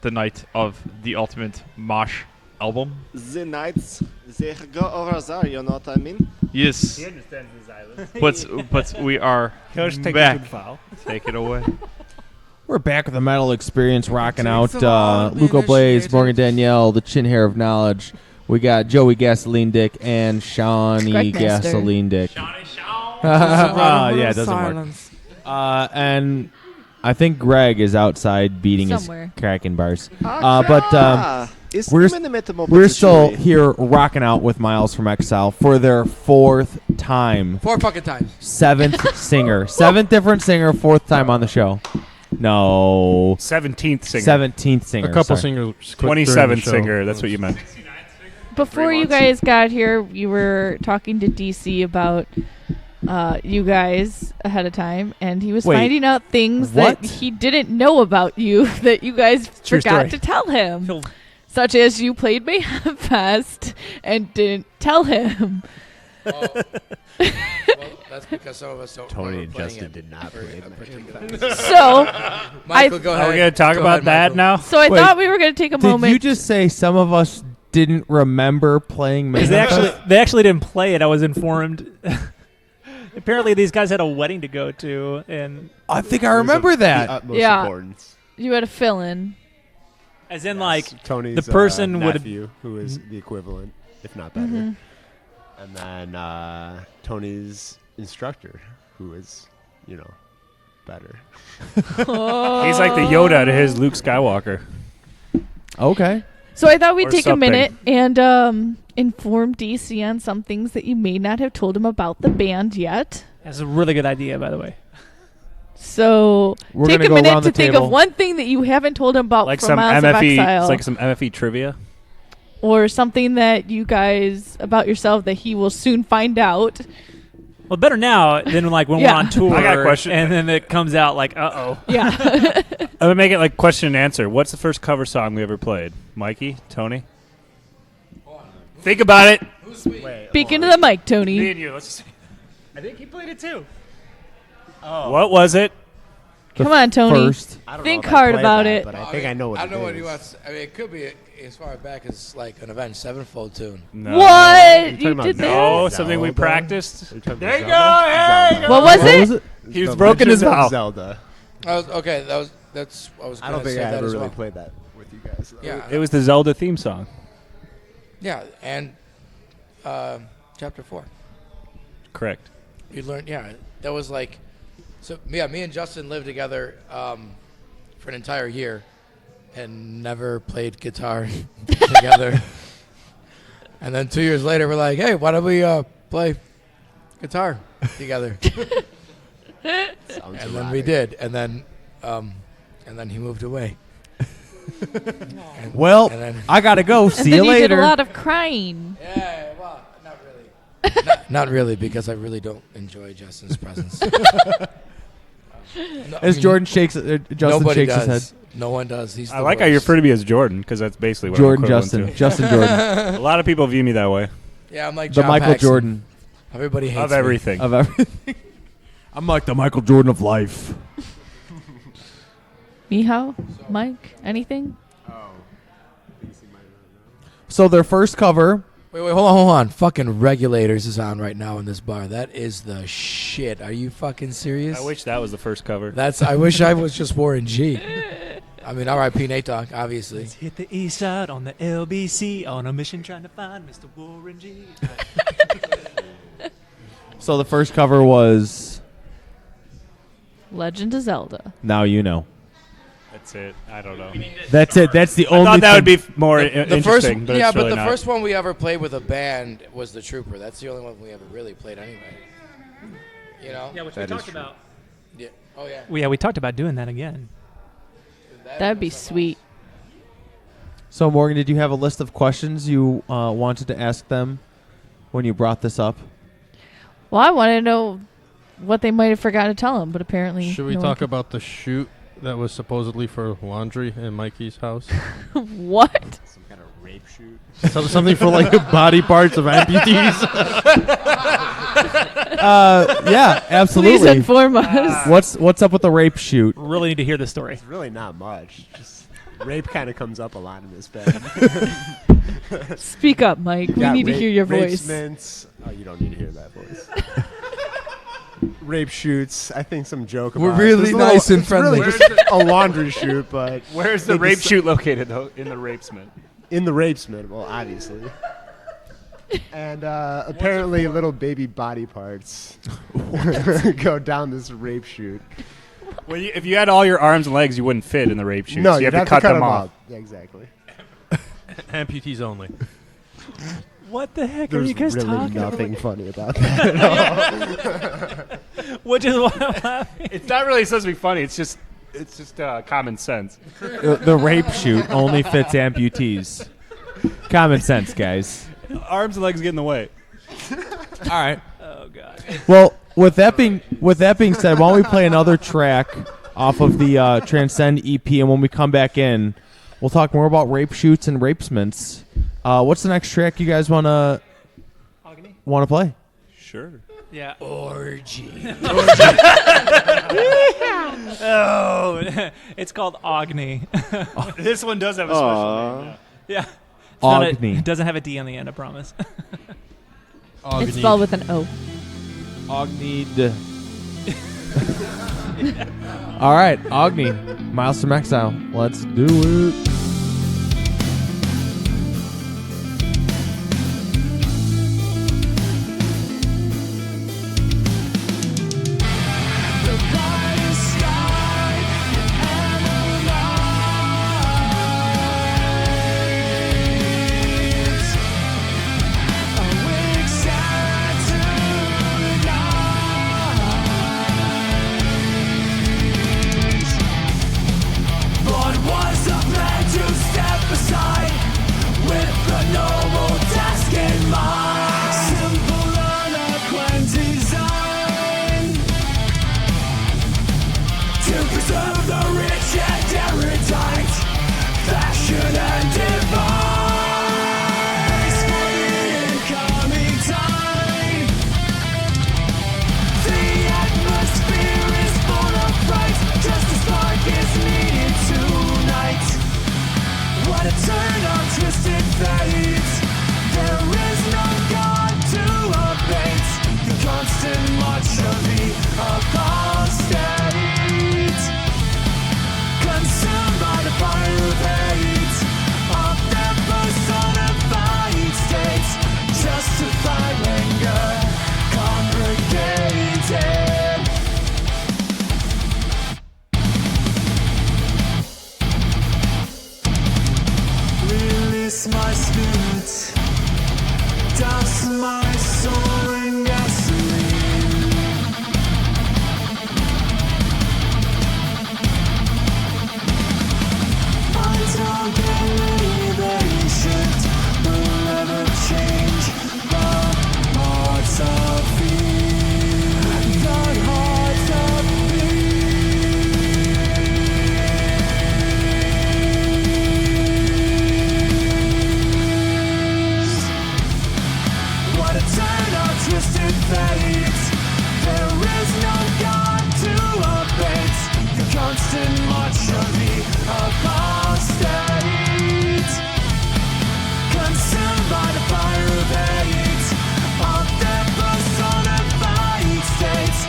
the Night of the Ultimate Mosh album. The nights, they go over there, you know what I mean? Yes. He understands his island. But we are back. Take it away. We're back with the Metal Experience, rocking out Luco Blaze, Morgan Danielle, the Chin Hair of Knowledge. We got Joey Gasoline Dick and Shawnee Gasoline Dick. Yeah, it doesn't work. And I think Greg is outside beating Somewhere. his cracking bars. It's we're still here rocking out with Miles from Exile for their fourth time. 4 fucking times. Seventh singer. Seventh different singer, fourth time on the show. No. 17th singer. 17th singer. A couple sorry. singers. quit during the 27th show. singer. That's what you meant. Before you guys got here, you were talking to DC about you guys ahead of time, and he was Wait, finding out things what? that he didn't know about you that you guys True forgot story. to tell him. such as you played Mayhem Fest and didn't tell him. Well, that's because some of us don't. Tony and remember playing Justin it did not for play a it. particular- So, Michael, I- go Are ahead. we going to talk Go about ahead, that Michael. now? So I Wait, thought we were going to take a Did moment. you just say some of us didn't remember playing Mayhem? They actually didn't play it. I was informed. Apparently, these guys had a wedding to go to, and I think I remember that. The utmost Yeah. importance. You had a fill-in. as in like Tony's the person would nephew, who is the equivalent, if not better, Mhm. and then Tony's instructor, who is, better. He's like the Yoda to his Luke Skywalker. Okay. So I thought we'd Or take something. a minute and inform DC on some things that you may not have told him about the band yet. that's a really good idea, by the way. So We're take gonna a go minute around to the think table. of one thing that you haven't told him about Like from some Miles of MFE, Exile. it's like some MFE trivia. Or something that you guys about yourself that he will soon find out. Well, better now than like when Yeah. we're on tour. I got a question. and then it comes out like, uh-oh. Yeah. I'm gonna make it like question and answer. What's the first cover song we ever played? Mikey, Tony. Think about it. Speak into the mic, Tony. Me and you. Let's just. I think he played it too. What was it? Come on, Tony. First. I don't Think know if I hard played about that, it. but I think I know what I it don't know what he is. wants. I mean, it could be as far back as like an Avenged Sevenfold tune. No. What? you You talking did about that? No, Zelda? something we practiced. Are you talking There you about go. Zelda? Hey, What was What it? was it? He was The broken Legend his of vow. Zelda. Okay, that's I was. I don't gonna think say I that ever as really well. played that with you guys. though. Yeah, It was the Zelda theme song. yeah, and chapter 4. Correct. We learned. Yeah, that was like. So me and Justin lived together for an entire year, and never played guitar together. And then 2 years later, we're like, hey, why don't we play guitar together? Sounds And then we erotic. did, and then he moved away. And- Well, and then- I gotta go. And See then you you did a later. lot of crying. Yeah, well, not really. not really, because I really don't enjoy Justin's presence. No, I As mean, Jordan shakes, Justin nobody shakes does. his head. No one does. He's I the like how you worst. refer to me as Jordan because that's basically what Jordan I'm equivalent Justin. to. Justin Jordan. A lot of people view me that way. Yeah, I'm like The John Michael Paxson. Jordan Everybody hates Of me. everything. of everything. I'm like the Michael Jordan of life. Mihao? Mike? Anything? So their first cover. Wait, hold on. Fucking Regulators is on right now in this bar. That is the shit. Are you fucking serious? I wish that was the first cover. I wish I was just Warren G. I mean, R.I.P. Nate Dogg, obviously. Let's hit the east side on the LBC on a mission trying to find Mr. Warren G. So the first cover was Legend of Zelda. Now You Know. That's it. I don't know. That's it. That's the I only. thought that would thing- be more The first, interesting, but yeah, it's but really the not. first one we ever played with a band was The Trooper. That's the only one we ever really played anyway. You know? Yeah, which That we is talked true. about. Yeah. Oh, yeah. Well, yeah, we talked about doing that again. That'd be sweet. So Morgan, did you have a list of questions you wanted to ask them when you brought this up? Well, I want to know what they might have forgotten to tell him, but apparently. Should we no one talk could- about the shoot that was supposedly for laundry in Mikey's house? What? Some kind of rape shoot. Something for like body parts of amputees. Yeah, absolutely. Please inform us. What's up with the rape shoot? Really need to hear this story. It's really not much. Just rape kind of comes up a lot in this band. Speak up, Mike. We Got need to hear your rape voice. smints. Oh, you don't need to hear that voice. Rape shoots. I think some joke about We're it. really It's a nice and it's really friendly. just a laundry shoot, but Where's the they rape just- shoot located, though? In the rapesman. In the rapesman, well, obviously. And apparently, little baby body parts go down this rape shoot. Well, if you had all your arms and legs, you wouldn't fit in the rape shoot. No, so you you'd have to cut them off. up. Yeah, exactly. Amputees only. What the heck There's are you guys really talking nothing about? funny about that at all. Which is why I'm laughing. It's not really supposed to be funny. It's just common sense. The rape shoot only fits amputees. Common sense, guys. Arms and legs get in the way. All right. Oh god. Well, with that being said, why don't we play another track off of the Transcend EP, and when we come back in, We'll talk more about rape shoots and rapesmints. What's the next track you guys want to play? Sure. Yeah. Orgy. Oh, it's called Agni. This one does have a special name. Yeah. It's not Agni. it doesn't have a D on the end, I promise. It's spelled with an O. Agni. All right, Agni, Miles from Exile. Let's do it. My spirit, douse my soul in gasoline. I don't believe that shit will ever change. But hearts are fear, but hearts are twisted fate. There is no God to abate the constant march of the apostate, consumed by the fire of hate of their personified states,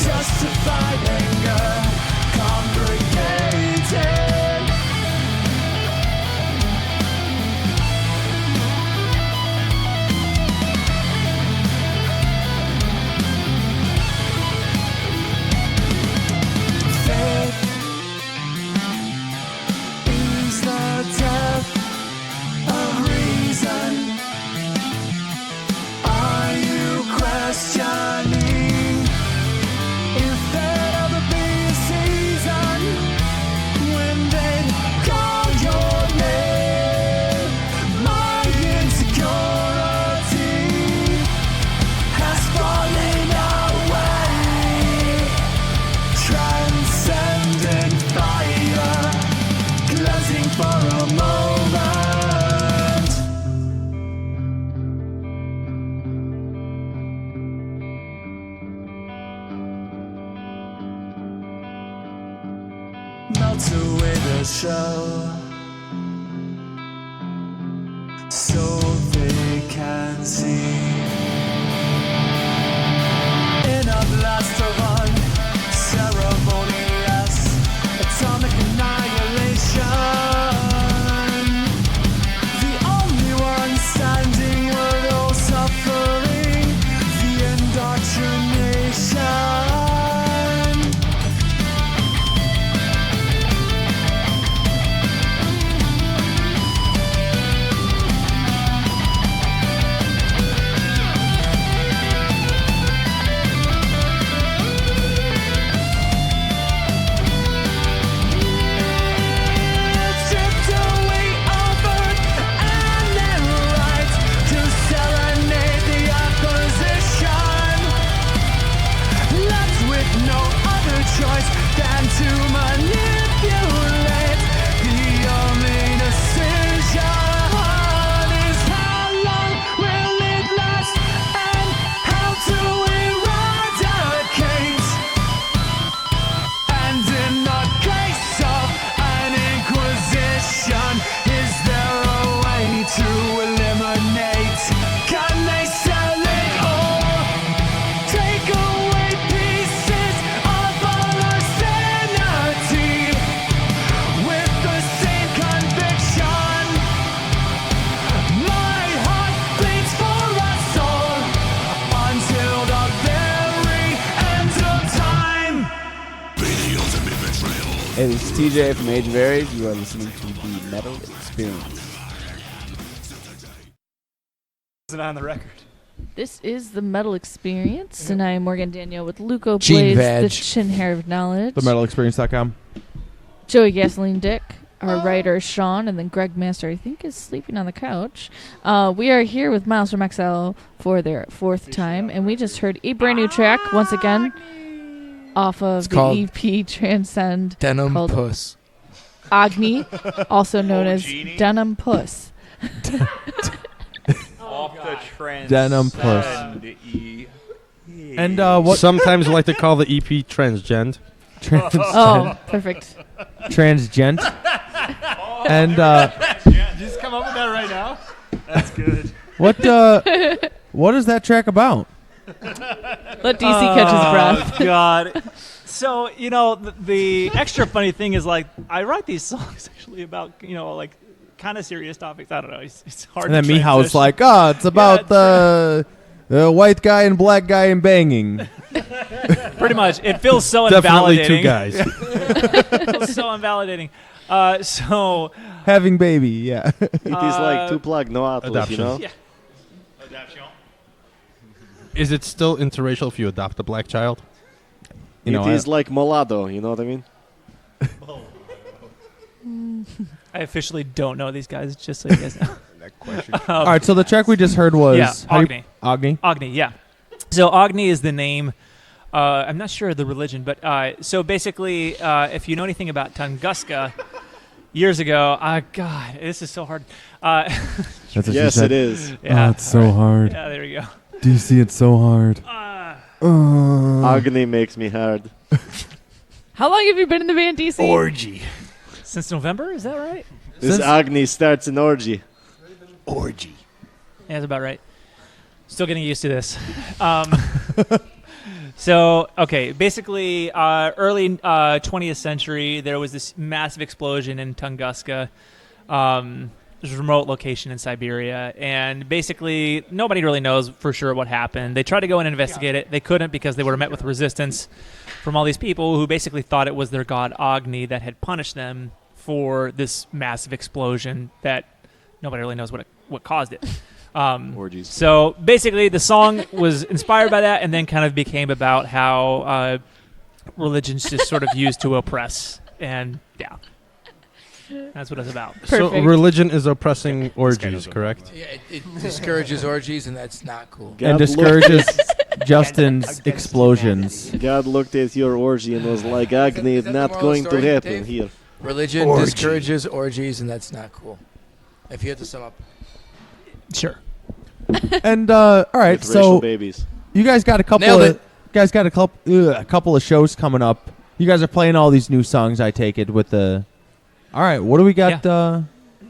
justified anger, congregated. Melt away the show so they can see. In a blast of unceremonious atomic annihilation, the only one standing were those suffering the indoctrination. Hey, this is TJ from Age Varies. You are listening to the Metal Experience. Is it on the record? This is the Metal Experience, and I am Morgan Danielle with Luco Gene Blaze, Vag. the Chin Hair of Knowledge. TheMetalExperience.com. Joey Gasoline Dick, our writer Sean, and then Greg Master, I think, is sleeping on the couch. We are here with Miles from Exile for their fourth time, and we just heard a brand new track, once again, off of the called EP Transcend. Denim called Puss. Agni, also known as Denim Puss. Off the trend. Denim Puss. And what? Sometimes we like to call the EP transgend. Oh, perfect. Transgent. And Just come up with that right now. That's good. what is that track about? Let DC catch his breath. Oh, God. So, the extra funny thing is, like, I write these songs actually about, like, kind of serious topics. I don't know. It's hard And then to Mihaw's transition. like, it's about the white guy and black guy and banging. Pretty much. It feels so Definitely invalidating. two guys. It feels so invalidating. So having baby, yeah. It is like two plug, no atlas, Adoption. you know? Yeah. Is it still interracial if you adopt a black child? You know, It is like molado, you know what I mean? I officially don't know these guys, just so you guys know. That question. All right, so the track we just heard was Agni. Agni. Agni, yeah. So Agni is the name. I'm not sure of the religion, but so basically, if you know anything about Tunguska, years ago, God, this is so hard. That's what she Yes, said. it is. Yeah. Oh, it's so hard. Yeah, there you go. DC, it's so hard. Agni makes me hard. How long have you been in the band, DC? Orgy. Since November, is that right? This Agni starts an orgy. Orgy. Yeah, that's about right. Still getting used to this. So, okay, basically, early 20th century, there was this massive explosion in Tunguska. There's a remote location in Siberia, and basically, nobody really knows for sure what happened. They tried to go and investigate it. They couldn't because they were met with resistance from all these people who basically thought it was their god Agni that had punished them for this massive explosion that nobody really knows what caused it. Orgies. So basically, the song was inspired by that, and then kind of became about how religion's just sort of used to oppress, and yeah, that's what it's about. So Perfect. religion is oppressing orgies, correct? Yeah, it discourages orgies, and that's not cool. And discourages Justin's explosions. God looked at your orgy and was like, Agni is Is that the not moral going to story, happen Dave? here. Religion Orgy. discourages orgies, and that's not cool. If you had to sum up. Sure. And all right, With racial so babies. you guys got a couple Nailed of it. a couple of shows coming up. You guys are playing all these new songs, I take it, with the. All right, what do we got?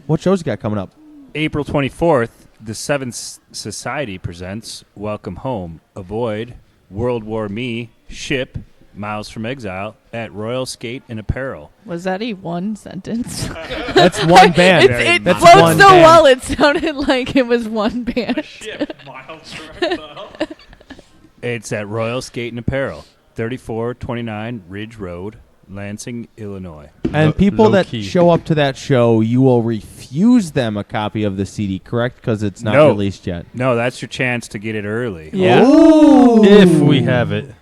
What shows you got coming up? April 24th, the Seventh Society presents Welcome Home, Avoid, World War Me, Ship, Miles from Exile at Royal Skate and Apparel. Was that a one sentence? That's one band. It That's flowed one so band. well, it sounded like it was one band. Ship. Miles from Exile. It's at Royal Skate and Apparel, 3429 Ridge Road, Lansing, Illinois. And people that low-key. show up to that show, you will refuse them a copy of the CD, correct? Because it's not No. released yet. No, that's your chance to get it early. Yeah. Ooh. If we have it.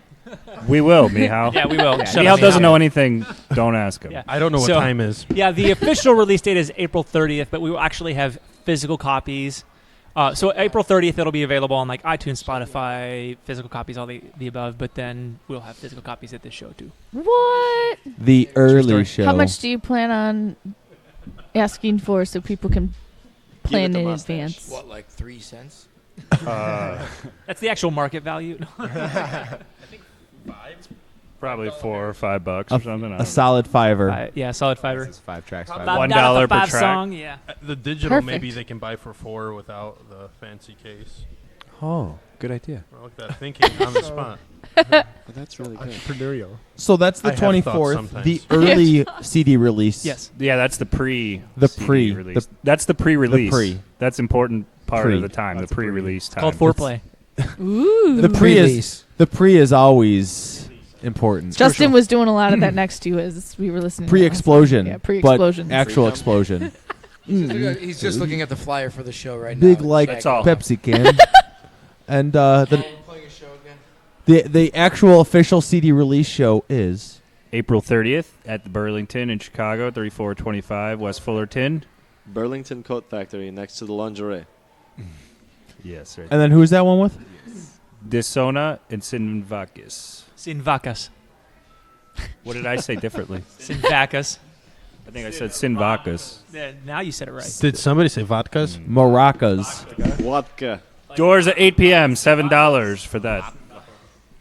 We will, Mihal. Yeah, we will. Yeah, Shut up, Mihal doesn't Mihal. know anything. Don't ask him. Yeah. I don't know what So- time is. Yeah, the official release date is April 30th, but we will actually have physical copies. So April 30th, it'll be available on like iTunes, Spotify, physical copies, all the above. But then we'll have physical copies at this show too. What? The early show. How much do you plan on asking for so people can plan the in mustache. advance? What, like 3 cents? That's the actual market value. Probably $4 or $5 or something. I A don't solid fiver. Yeah, solid fiver. It's 5 tracks. About $1 $1 per per track. song. Yeah. The digital Perfect. maybe they can buy for $4 without the fancy case. Oh, good idea. I like that thinking on the spot. That's really good. Entrepreneurial. So that's the I have thought 24th. sometimes. The early CD release. Yes. Yeah, that's the pre. The CD pre. release. The- That's the pre-release. the pre. That's important part Pre. of the time. That's the a pre. pre-release time. Called foreplay. Ooh. The pre is always important. Justin was doing a lot of that next to you as we were listening. Pre-explosion. Yeah, pre-explosion. But actual explosion. He's just looking at the flyer for the show right Big now. like That's Pepsi can. And the actual official CD release show is April 30th at the Burlington in Chicago, 3425 West Fullerton. Burlington Coat Factory next to the lingerie. Yes, right. And then who's that one with? Disona and Sinvakis. Sinvakas. What did I say differently? Sinvakas. I think I said Sinvakas. Yeah, now you said it right. Did somebody say vodkas? Maracas. Vodka. Doors at 8 p.m., $7 for that.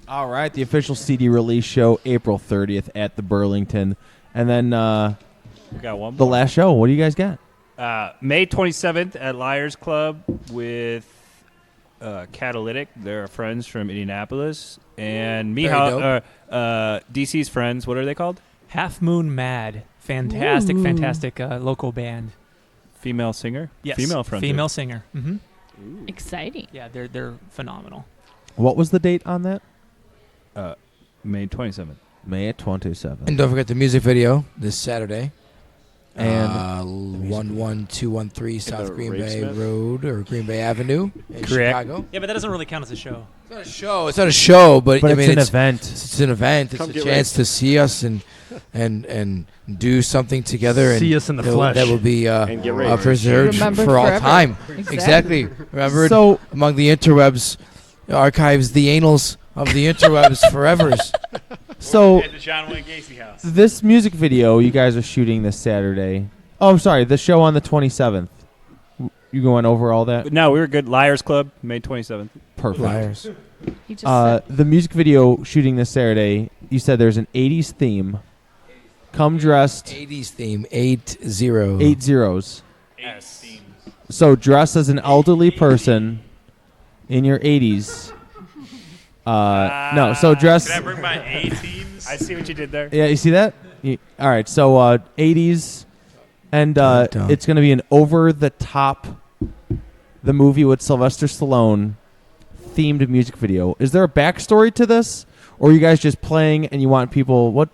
All right, the official CD release show, April 30th at the Burlington. And then We got one the more. last show. What do you guys got? May 27th at Liars Club with Catalytic. They're friends from Indianapolis. And Very DC's friends. What are they called? Half Moon Mad. Fantastic, Ooh. fantastic local band. Female singer? Yes. Female friend. Female singer. Mm-hmm. Exciting. Yeah, they're phenomenal. What was the date on that? May 27th. May 27th. And don't forget the music video this Saturday. And 11213 South Green Bay Rapesmith? Road or Green Bay Avenue in Correct. Chicago. Yeah, but that doesn't really count as a show. It's not a show. It's not a show, but I it's mean, an event. It's an event. It's Come a get chance raped. to see us and do something together. See and us in the that flesh. That will be And get raped. preserved Remembered for all forever. time. Exactly. Remembered So- among the interwebs archives, the annals of the interwebs forevers. So At the John Wayne Gacy house. this music video you guys are shooting this Saturday. Oh, I'm sorry. The show on the 27th. You going over all that? No, we were good. Liars Club, May 27th. Perfect. Liars. He just said, The music video shooting this Saturday, you said there's an 80s theme. Come dressed 80s theme. 80. 8 zeros. Yes. So dress as an elderly person in your 80s. No, so dress. Can I bring my A teams? I see what you did there. Yeah, you see that? All right, so 80s, and Dun-dun. it's going to be an over-the-top, the movie with Sylvester Stallone, themed music video. Is there a backstory to this, or are you guys just playing and you want people? What?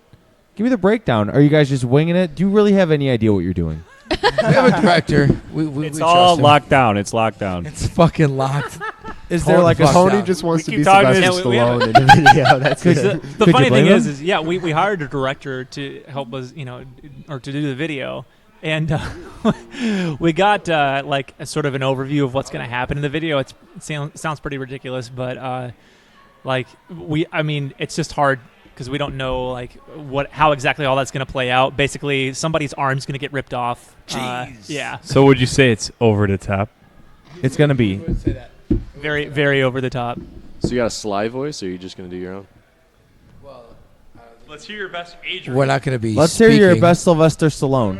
Give me the breakdown. Are you guys just winging it? Do you really have any idea what you're doing? We have a director. We It's trust all him. locked down. It's locked down. It's fucking locked. Is there like a fuck Tony down. just wants We to keep be talking Sylvester to- we have Stallone in the video. That's The, it. the Could funny you thing blame is, him? yeah, we hired a director to help us, or to do the video, and we got like a sort of an overview of what's going to happen in the video. It sounds pretty ridiculous, but it's just hard because we don't know like how exactly all that's going to play out. Basically, somebody's arm's going to get ripped off. Yeah, So would you say it's over the top? It's going to be. very very over the top. So you got a sly voice, or are you just gonna do your own? Let's hear your best age. We're not going to be. Let's hear your speaking. best Sylvester Stallone.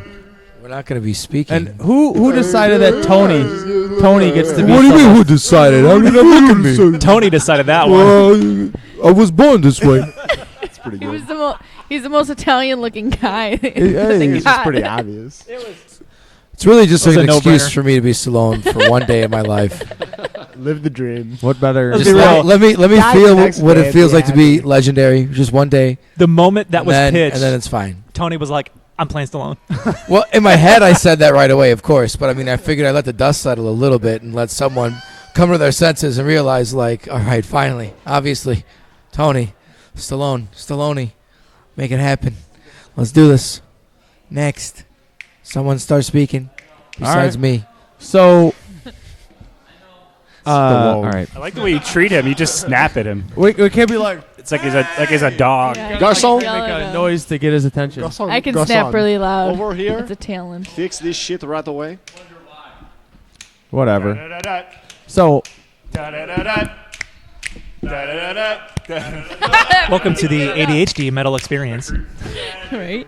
We're not going to be speaking. And who decided that Tony gets to be? What do you mean? Who Sylvester? decided? I mean, look at me. Tony decided that one. I was born this way. It's pretty he good. was he's the most Italian-looking guy. I think it's just pretty obvious. It's really just It was an a excuse no-brainer. for me to be Stallone for one day in my life. Live the dream. What better? Let's Just be real. let me Die feel the next what day it feels and like be to be happy. legendary. Just one day. The moment that and was then, pitched, and then it's fine. Tony was like, "I'm playing Stallone." Well, in my head, I said that right away, of course. But I mean, I figured I'd let the dust settle a little bit and let someone come to their senses and realize, like, all right, finally, obviously, Tony, Stallone, make it happen. Let's do this. Next, someone start speaking besides right. me. So. Stallone. All right. I like the way you treat him. You just snap at him. We can't be like. It's like he's a dog. Yeah, Garçon. yell Make at a him. noise to get his attention. Garçon, I can garçon. snap really loud. Over here. It's a talent. Fix this shit right away. Whatever. Da-da-da-da. So Da-da-da-da. Da-da-da-da. Welcome to the ADHD metal experience. Right.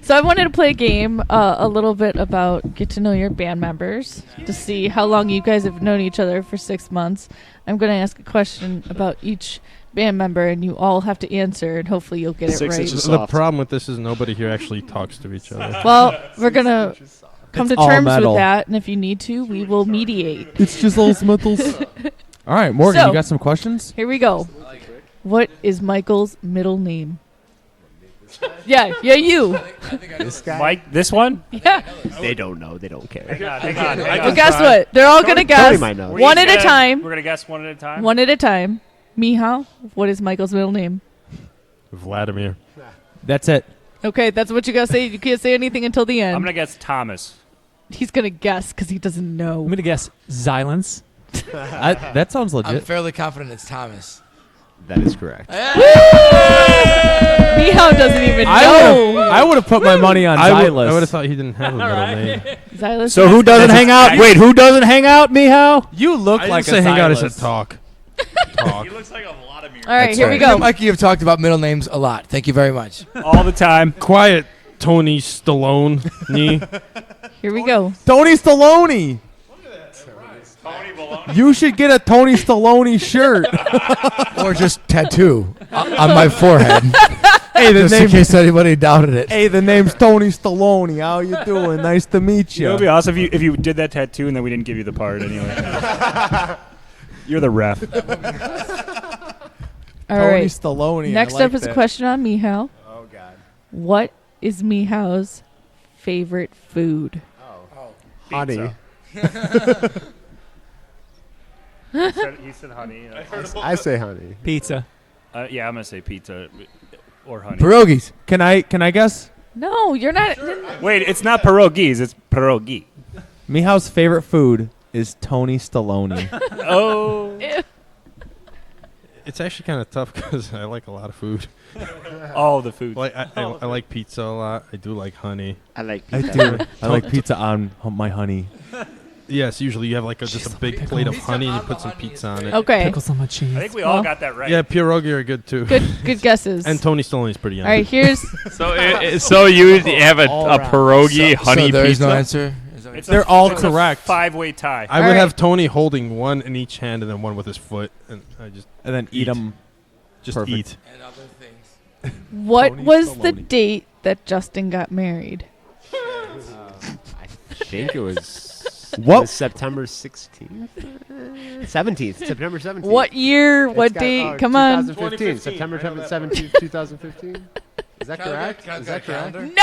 So I wanted to play a game a little bit about get to know your band members to see how long you guys have known each other for 6 months. I'm going to ask a question about each band member, and you all have to answer, and hopefully you'll get it 6 right. inches The soft. problem with this is nobody here actually talks to each other. Well, we're going to come It's to all terms metal. with that, and if you need to, we will mediate. it's just all metals. All right, Morgan, So- you got some questions? Here we go. What is Michael's middle name? Yeah, you. This guy? Mike, this one? Yeah. They don't know. They don't care. Hang on. Well, guess what? They're all gonna guess Tony might know. one at a time. We're gonna guess one at a time. One at a time. Mihal, what is Michael's middle name? Vladimir. That's it. Okay, that's what you gotta say. You can't say anything until the end. I'm gonna guess Thomas. He's gonna guess because he doesn't know. I'm gonna guess Xylence. That sounds legit. I'm fairly confident it's Thomas. That is correct. Mihal doesn't even know. I would have put my money on I Xylus. would have thought he didn't have a middle name. Xylus. So who doesn't hang out? Wait, who doesn't hang out, Mihal? You look I like didn't a say hang out. I Xylus. said talk. Talk. He looks like a Vladimir. All right, That's here we right. go. You and Mikey have talked about middle names a lot. Thank you very much. All the time. Quiet, Tony Stallone. Here we go. Tony Stallone. Tony Baloney. You should get a Tony Stallone shirt. Or just tattoo on my forehead. Hey, just in case anybody doubted it. Hey, the name's Tony Stallone. How you doing? Nice to meet You you. know, it'd be awesome if you did that tattoo and then we didn't give you the part anyway. You're the ref. All Tony right. Stallone. Next I like up is that. a question on Mihal. Oh God. What is Mihal's favorite food? Honey. He said honey. I say honey. Pizza. Yeah, I'm gonna say pizza or honey. Pierogies. Can I guess? No, you're not. Wait, it's not pierogies. It's pierogi. Mihal's favorite food is Tony Stallone. Oh. It's actually kind of tough because I like a lot of food. All the food. Like I like pizza a lot. I do like honey. I like I pizza. do. I like pizza on my honey. Yes, usually you have like just a big plate of honey and you put some pizza on it. Okay. Pickles on my cheese. I think we all got that right. Yeah, pierogi are good too. Good guesses. And Tony Stallone's pretty young. All right, here's. So you have a pierogi honey so there is pizza? no answer. It's They're all correct. 5-way tie. I would have Tony holding one in each hand and then one with his foot, and then eat them. Just Perfect. eat. And other things. What Tony was the Stallone. date that Justin got married? I think it was. What? It was September 16th? 17th. September 17th. What year? It's What got- date? Come on. 2015. September 17th, 2015. Is that correct? Can I Is get that a correct?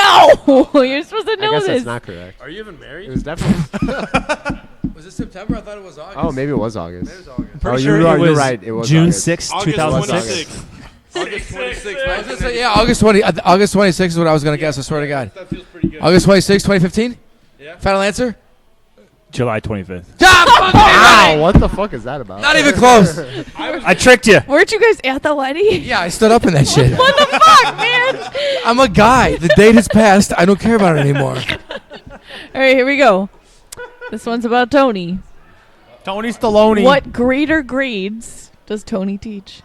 No, you're supposed to I know guess this. that's not correct. Are you even married? It was definitely. Was it September? I thought it was August. Oh, maybe it was August. Pretty oh, sure you're it was right. It was June August. 6th, August 2006. August 26th. I was gonna say, yeah, August 20. August 26th is what I was gonna guess. I swear to God. That feels pretty good. August 26, 2015. Yeah. Final answer. July 25th. Wow, what the fuck is that about? Not even close. I tricked you. Weren't you guys at the wedding? Yeah, I stood up in that shit. What the fuck, man? I'm a guy. The date has passed. I don't care about it anymore. All right, here we go. This one's about Tony. Tony Stallone. What grade or grades does Tony teach?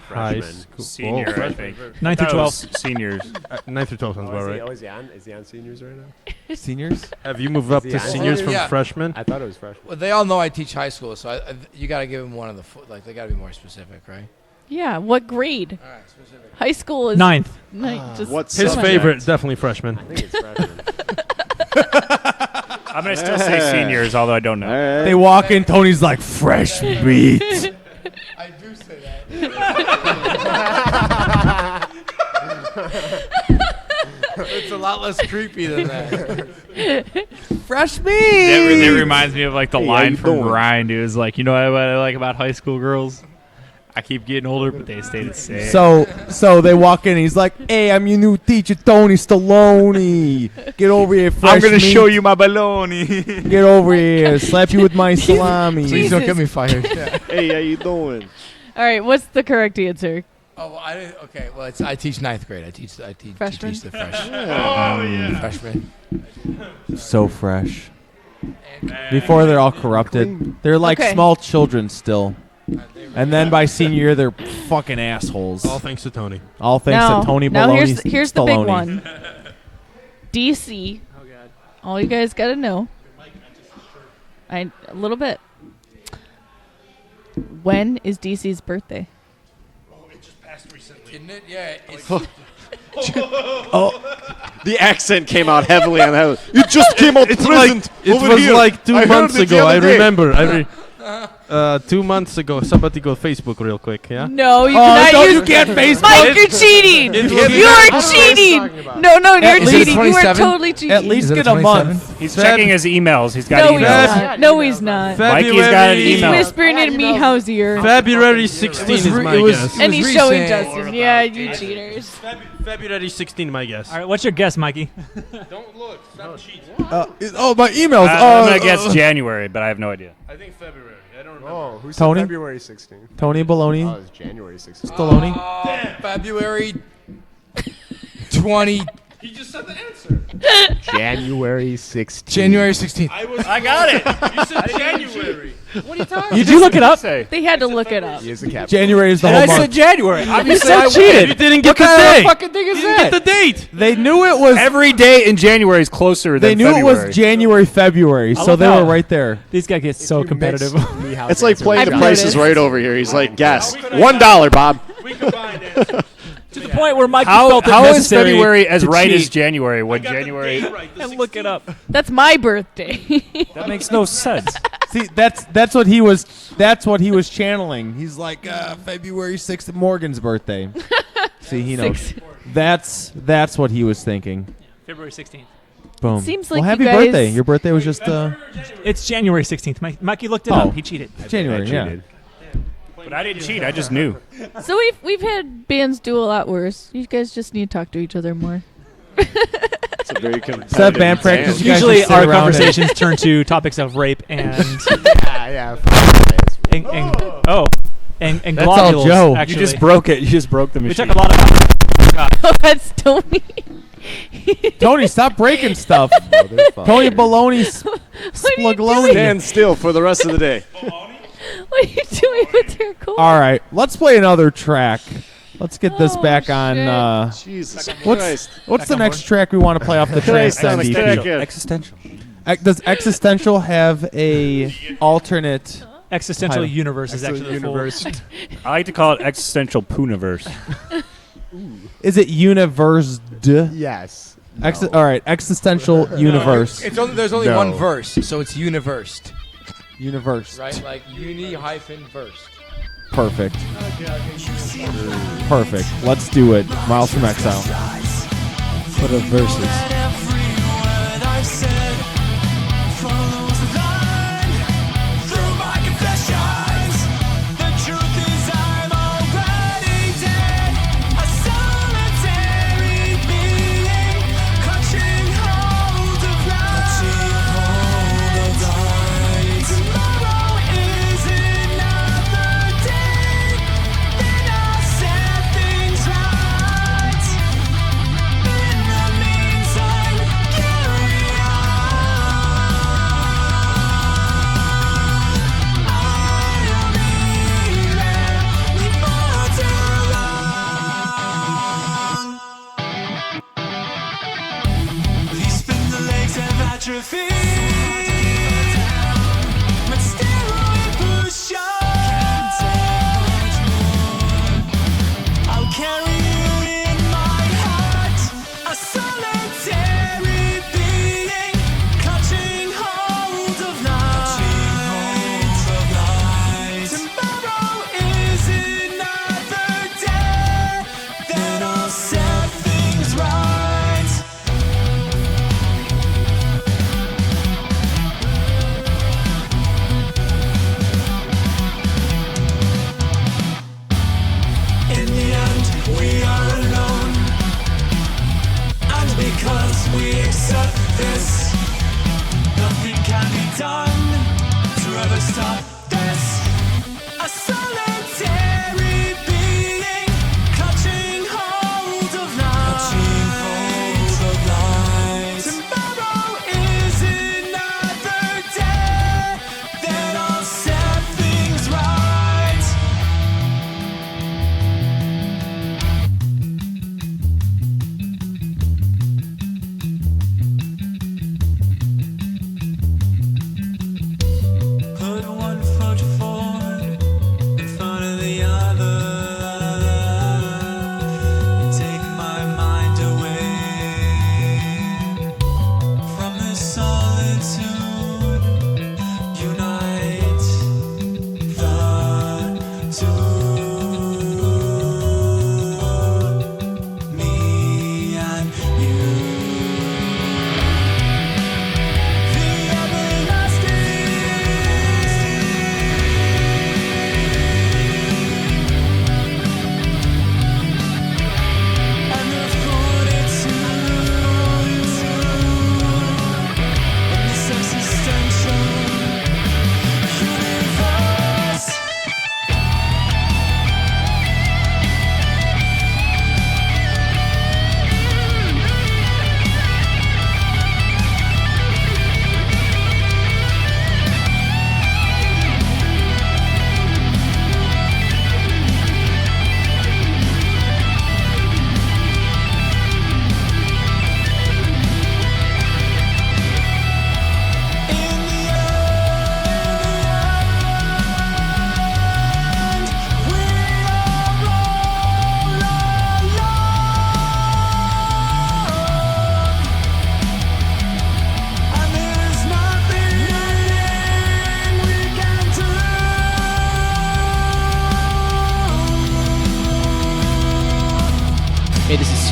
High Freshman. school. Senior, I freshman. think. 9 through That 12. was Seniors. 9 through 12 sounds about right. Is he on seniors right now? Seniors? Have you moved up he to on seniors from Yeah. freshmen? I thought it was freshman. Well, they all know I teach high school, so you got to give them one of the like. They got to be more specific, right? Yeah, what grade? All right, specific. High school is Ninth. Just What's His come on. favorite, definitely freshman. I think it's freshman. I'm going to still say seniors, although I don't know. They walk in, Tony's like, fresh meat. I do say that. It's a lot less creepy than that. Fresh meat. That reminds me of like the Hey, how line you from doing? Grind. It was like, you know what I like about high school girls? I keep getting older, but they stay the same. So they walk in, he's like, hey, I'm your new teacher, Tony Stallone. Get over here, fresh I'm gonna meat. show you my baloney. Get over here, slap you with my salami. Please don't get Jesus. me fired. Hey, how you doing? All right, what's the correct answer? Oh, well, I didn't. Okay, well, I teach ninth grade. I teach Freshman? teach the fresh. Yeah. Freshman. So fresh. Before they're all corrupted. They're like Okay. small children still. And then by senior year, they're fucking assholes. All thanks to Tony. All thanks now, to Tony now Baloney here's the big Stallone. one. DC. Oh God. All you guys got to know. A little bit. When is DC's birthday? Didn't it? Yeah. It's, The accent came out heavily on that. You just came out present It over was here. like 2 I heard months it the ago. I other day. remember. 2 months ago, somebody go Facebook real quick, yeah? No, you cannot use. you can't Facebook. Mike, you're cheating. You're cheating. No, you're cheating. You are totally cheating. At least get a month. He's checking his emails. He's got No, he's emails. not. No, he's not. Mikey's got an He's email. whispering in me house ear. February 16 is my guess. And he's showing Justin. Yeah, you cheaters. February 16, my guess. All right, what's your guess, Mikey? Don't look. Stop cheating. My emails. I'm gonna guess January, but I have no idea. I think February. I don't remember. Oh, who said Tony? February 16th? Tony Baloney. Oh, it's January 16th. Stallone. February 20. He just said the answer. January 16th. January 16th. I got it. You said January. What are you talking Did you look it up? They had to look it up. He is a captain. January is the And whole I month. said January. Obviously, said I cheated. You didn't get What the kind of date. fucking thing is You didn't that? get the date. They knew it was. Every day in January is closer They than knew February. it was January, February, so love they how- were right there. These guys get so competitive. It's like playing I've the prices noticed. right over here. He's like, guess. $1, Bob. We combined it. To the point where Mikey How felt it is necessary February as to right as cheat January when I got January? the date right, the and look it up. That's my birthday. That makes no sense. See, that's what he was. That's what he was channeling. He's like February 6th, Morgan's birthday. See, he knows. That's what he was thinking. February 16th. Boom. Seems well, like happy you guys- birthday. Your birthday was just It's January 16th. Mikey looked it Oh. up. He cheated. January. Yeah. cheated. But I didn't cheat. I just knew. So we've had bands do a lot worse. You guys just need to talk to each other more. It's a very competitive Is that band practice? exam. You guys Usually just sit our around conversations turn to topics of rape and Yeah. and and That's all globules. Joe. Actually, You just broke it. You just broke the we machine. took a lot of. Oh, that's Tony. Tony, stop breaking stuff. Tony Baloney's Splagloni. Stand still for the rest of the day. What are you doing with your cord? All right, let's play another track. Let's get this Oh, back on. Jesus What's Christ. the next track we want to play off the Christ on Transcend the EP? crack. Existential. Does Existential have a alternate? Existential Title. universe is actually the full. I like to call it existential pooniverse. Is it Universe? Yes. All right, Existential Universe. There's only No. one verse, so it's universed, Universe. right? Like uni-versed. Perfect. Perfect. Let's do it. Miles from Exile. For the verses.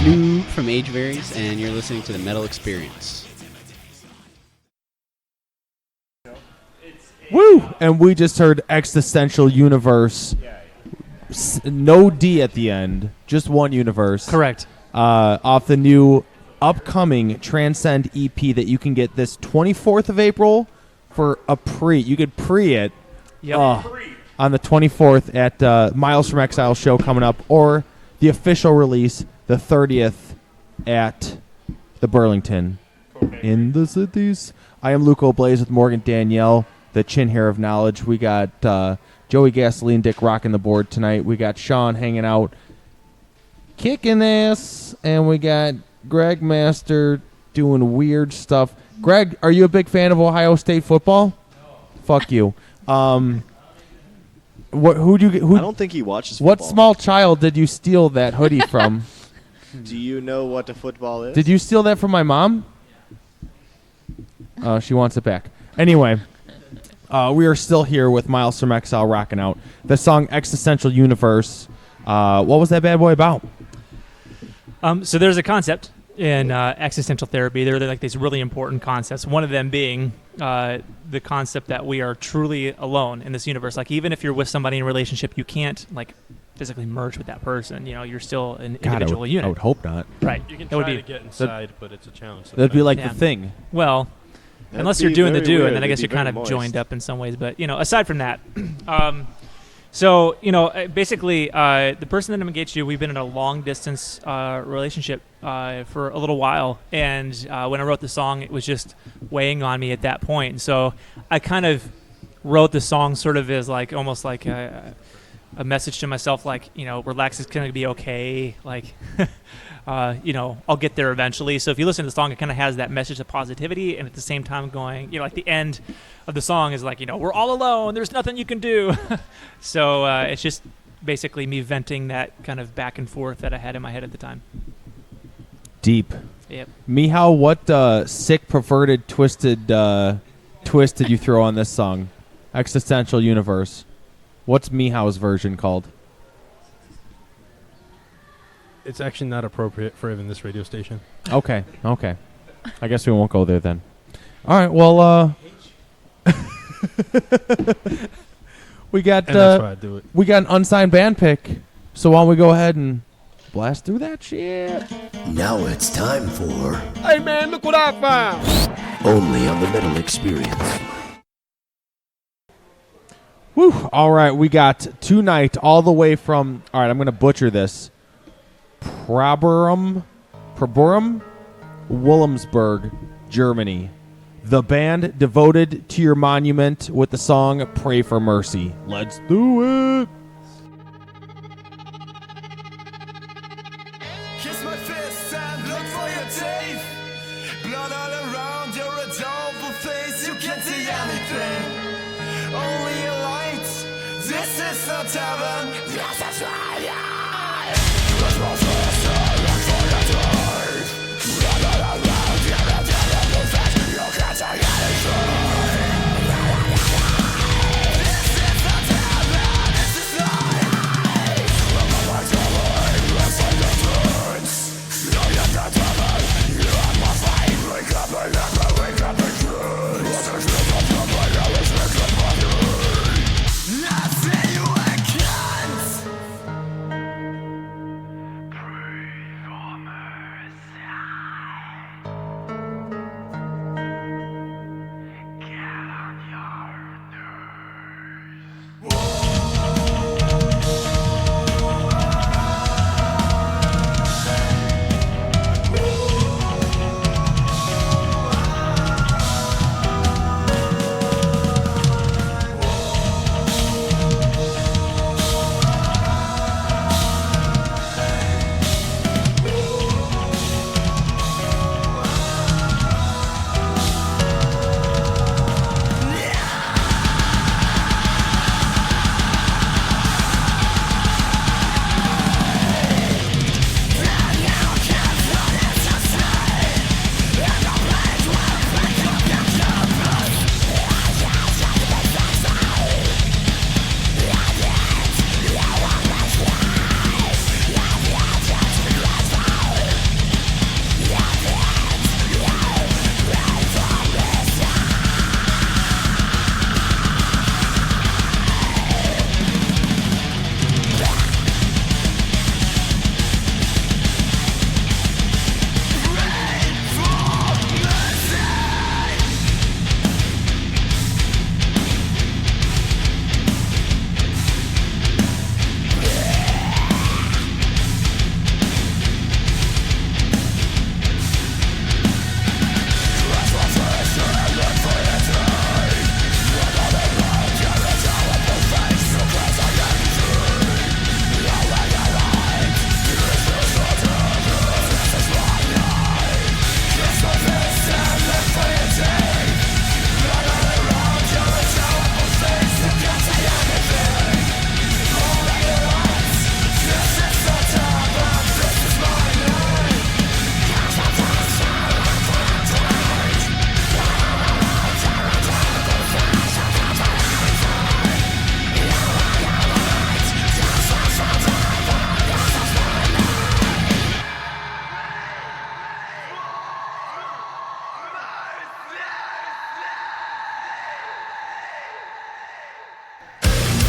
Luke from Age Varies, and you're listening to the Metal Experience. Woo! And we just heard Existential Universe. No D at the end, just one universe. Correct. Off the new upcoming Transcend EP that you can get this 24th of April for a pre. You could pre it on the 24th at Miles from Exile show coming up, or the official release the 30th at the Burlington in the cities. I am Luke O'Blaze with Morgan Danielle, the chin hair of knowledge. We got Joey Gasoline Dick rocking the board tonight. We got Sean hanging out, kicking ass, and we got Greg Master doing weird stuff. Greg, are you a big fan of Ohio State football? No. Fuck you. Who do you? I don't think he watches What football. small child did you steal that hoodie from? Do you know what a football is? Did you steal that from my mom? She wants it back. Anyway, we are still here with Miles from Exile rocking out the song Existential Universe. What was that bad boy about? So there's a concept in existential therapy. There are like these really important concepts. One of them being the concept that we are truly alone in this universe. Like even if you're with somebody in a relationship, you can't like physically merge with that person. You know, you're still an individual unit. I would hope not. Right. You can That would try be to get inside, but it's a challenge. That'd be like Yeah. The Thing. Well, That'd unless you're be doing the very do, weird. and then I It'd guess be you're kind very of moist. joined up in some ways. But you know, aside from that, so you know, basically, the person that I'm engaged to, we've been in a long distance relationship for a little while, and when I wrote the song, it was just weighing on me at that point. And so I kind of wrote the song sort of as like almost like a message to myself, like, you know, relax, it's going to be okay. Like, you know, I'll get there eventually. So if you listen to the song, it kind of has that message of positivity, and at the same time going, you know, like the end of the song is like, you know, we're all alone. There's nothing you can do. So it's just basically me venting that kind of back and forth that I had in my head at the time. Deep. Yep. Mihal, what sick, perverted, twisted twist did you throw on this song? Existential Universe. What's Mihal's version called? It's actually not appropriate for even this radio station. Okay. I guess we won't go there then. All right. Well, we got And that's why I do it. we got an unsigned band pick. So why don't we go ahead and blast through that shit? Now it's time for Hey man, look what I found! Only on the Metal Experience. Whew. All right, we got tonight all the way from. All right, I'm going to butcher this. Proborum, Wilhelmsburg, Germany. The band devoted to your monument with the song "Pray for Mercy." Let's do it. Kiss my fist and look for your teeth. Blood all around your adorable face. You can't see anything. Only a light. This is not heaven. This is right. Kiss my fist and look for your teeth. Blood all around your adorable face. You can't see anything. This is not heaven. This is life. My darling, listen to words. You're not heaven. You are my fight. Wake up and wake up and truth. What is this? Nothing you can't.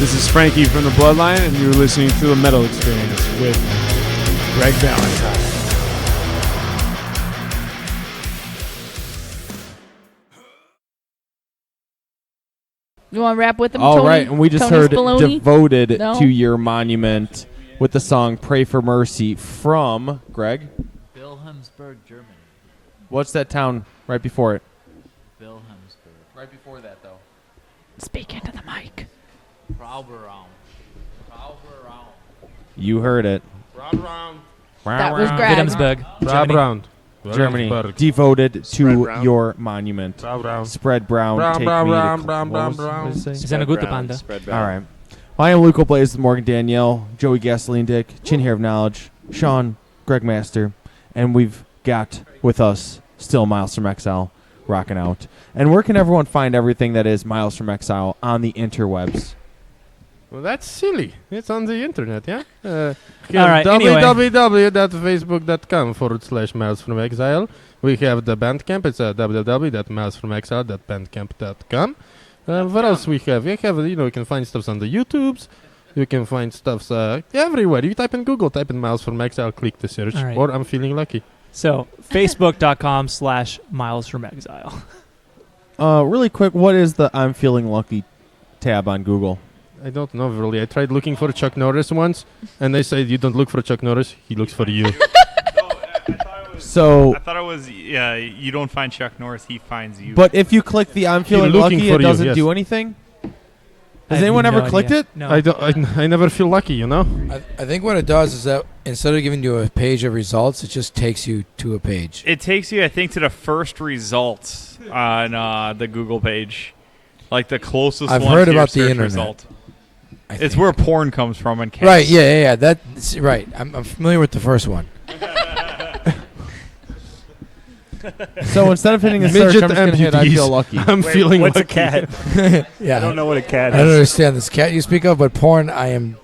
This is Frankie from the Bloodline, and you're listening to the Metal Experience with Greg Valentine. You want to rap with them, All Tony? right, and we just Tony's heard baloney? Devoted No? to Your Monument with the song Pray for Mercy from Greg. Wilhelmsburg, Germany. What's that town right before it? Wilhelmsburg. Right before that, though. Speak into the mic. Brauberraum. You heard it. That was Greg. Wilhelmsburg, Germany. Round. Germany. Wilhelmsburg. Devoted Spread to brown. your monument. Spread brown. Brown, Take brown, me to brown, cl- brown, what brown, was- brown. what did it say? Is that a good banda? All right. Well, I am Luco Blaze with Morgan Danielle, Joey Gasoline Dick, Chin Hair of Knowledge, Sean, Greg Master, and we've got with us still Miles from Exile rocking out. And where can everyone find everything that is Miles from Exile on the interwebs? Well, that's silly. It's on the internet, yeah? All right, anyway. www.facebook.com/Miles from Exile. We have the Bandcamp. It's www.milesfromexile.bandcamp.com. What else we have? We have, you can find stuff on the YouTubes. You can find stuff everywhere. You type in Google, type in Miles from Exile, click the search, All right. or I'm feeling lucky. So, facebook.com/Miles from Exile. Really quick, what is the I'm Feeling Lucky tab on Google? I don't know, really. I tried looking for Chuck Norris once, and they said you don't look for Chuck Norris, he looks for you. So, I thought it was you don't find Chuck Norris, he finds you. but if you click the I'm Feeling looking Lucky, for it you, doesn't yes. do anything? I Has have anyone no ever idea. clicked it? No. I never feel lucky, you know? I think what it does is that instead of giving you a page of results, it just takes you to a page. It takes you, I think, to the first results on the Google page, like the closest. I've one heard to your about the search internet. Result. I It's think. where porn comes from and cats. Right, yeah. That's right. I'm familiar with the first one. So instead of hitting a search, Midget I'm just going to hit I amputees. Feel Lucky. I'm feeling what's lucky. a cat? Yeah. I don't know what a cat I don't is. understand this cat you speak of, but porn, I am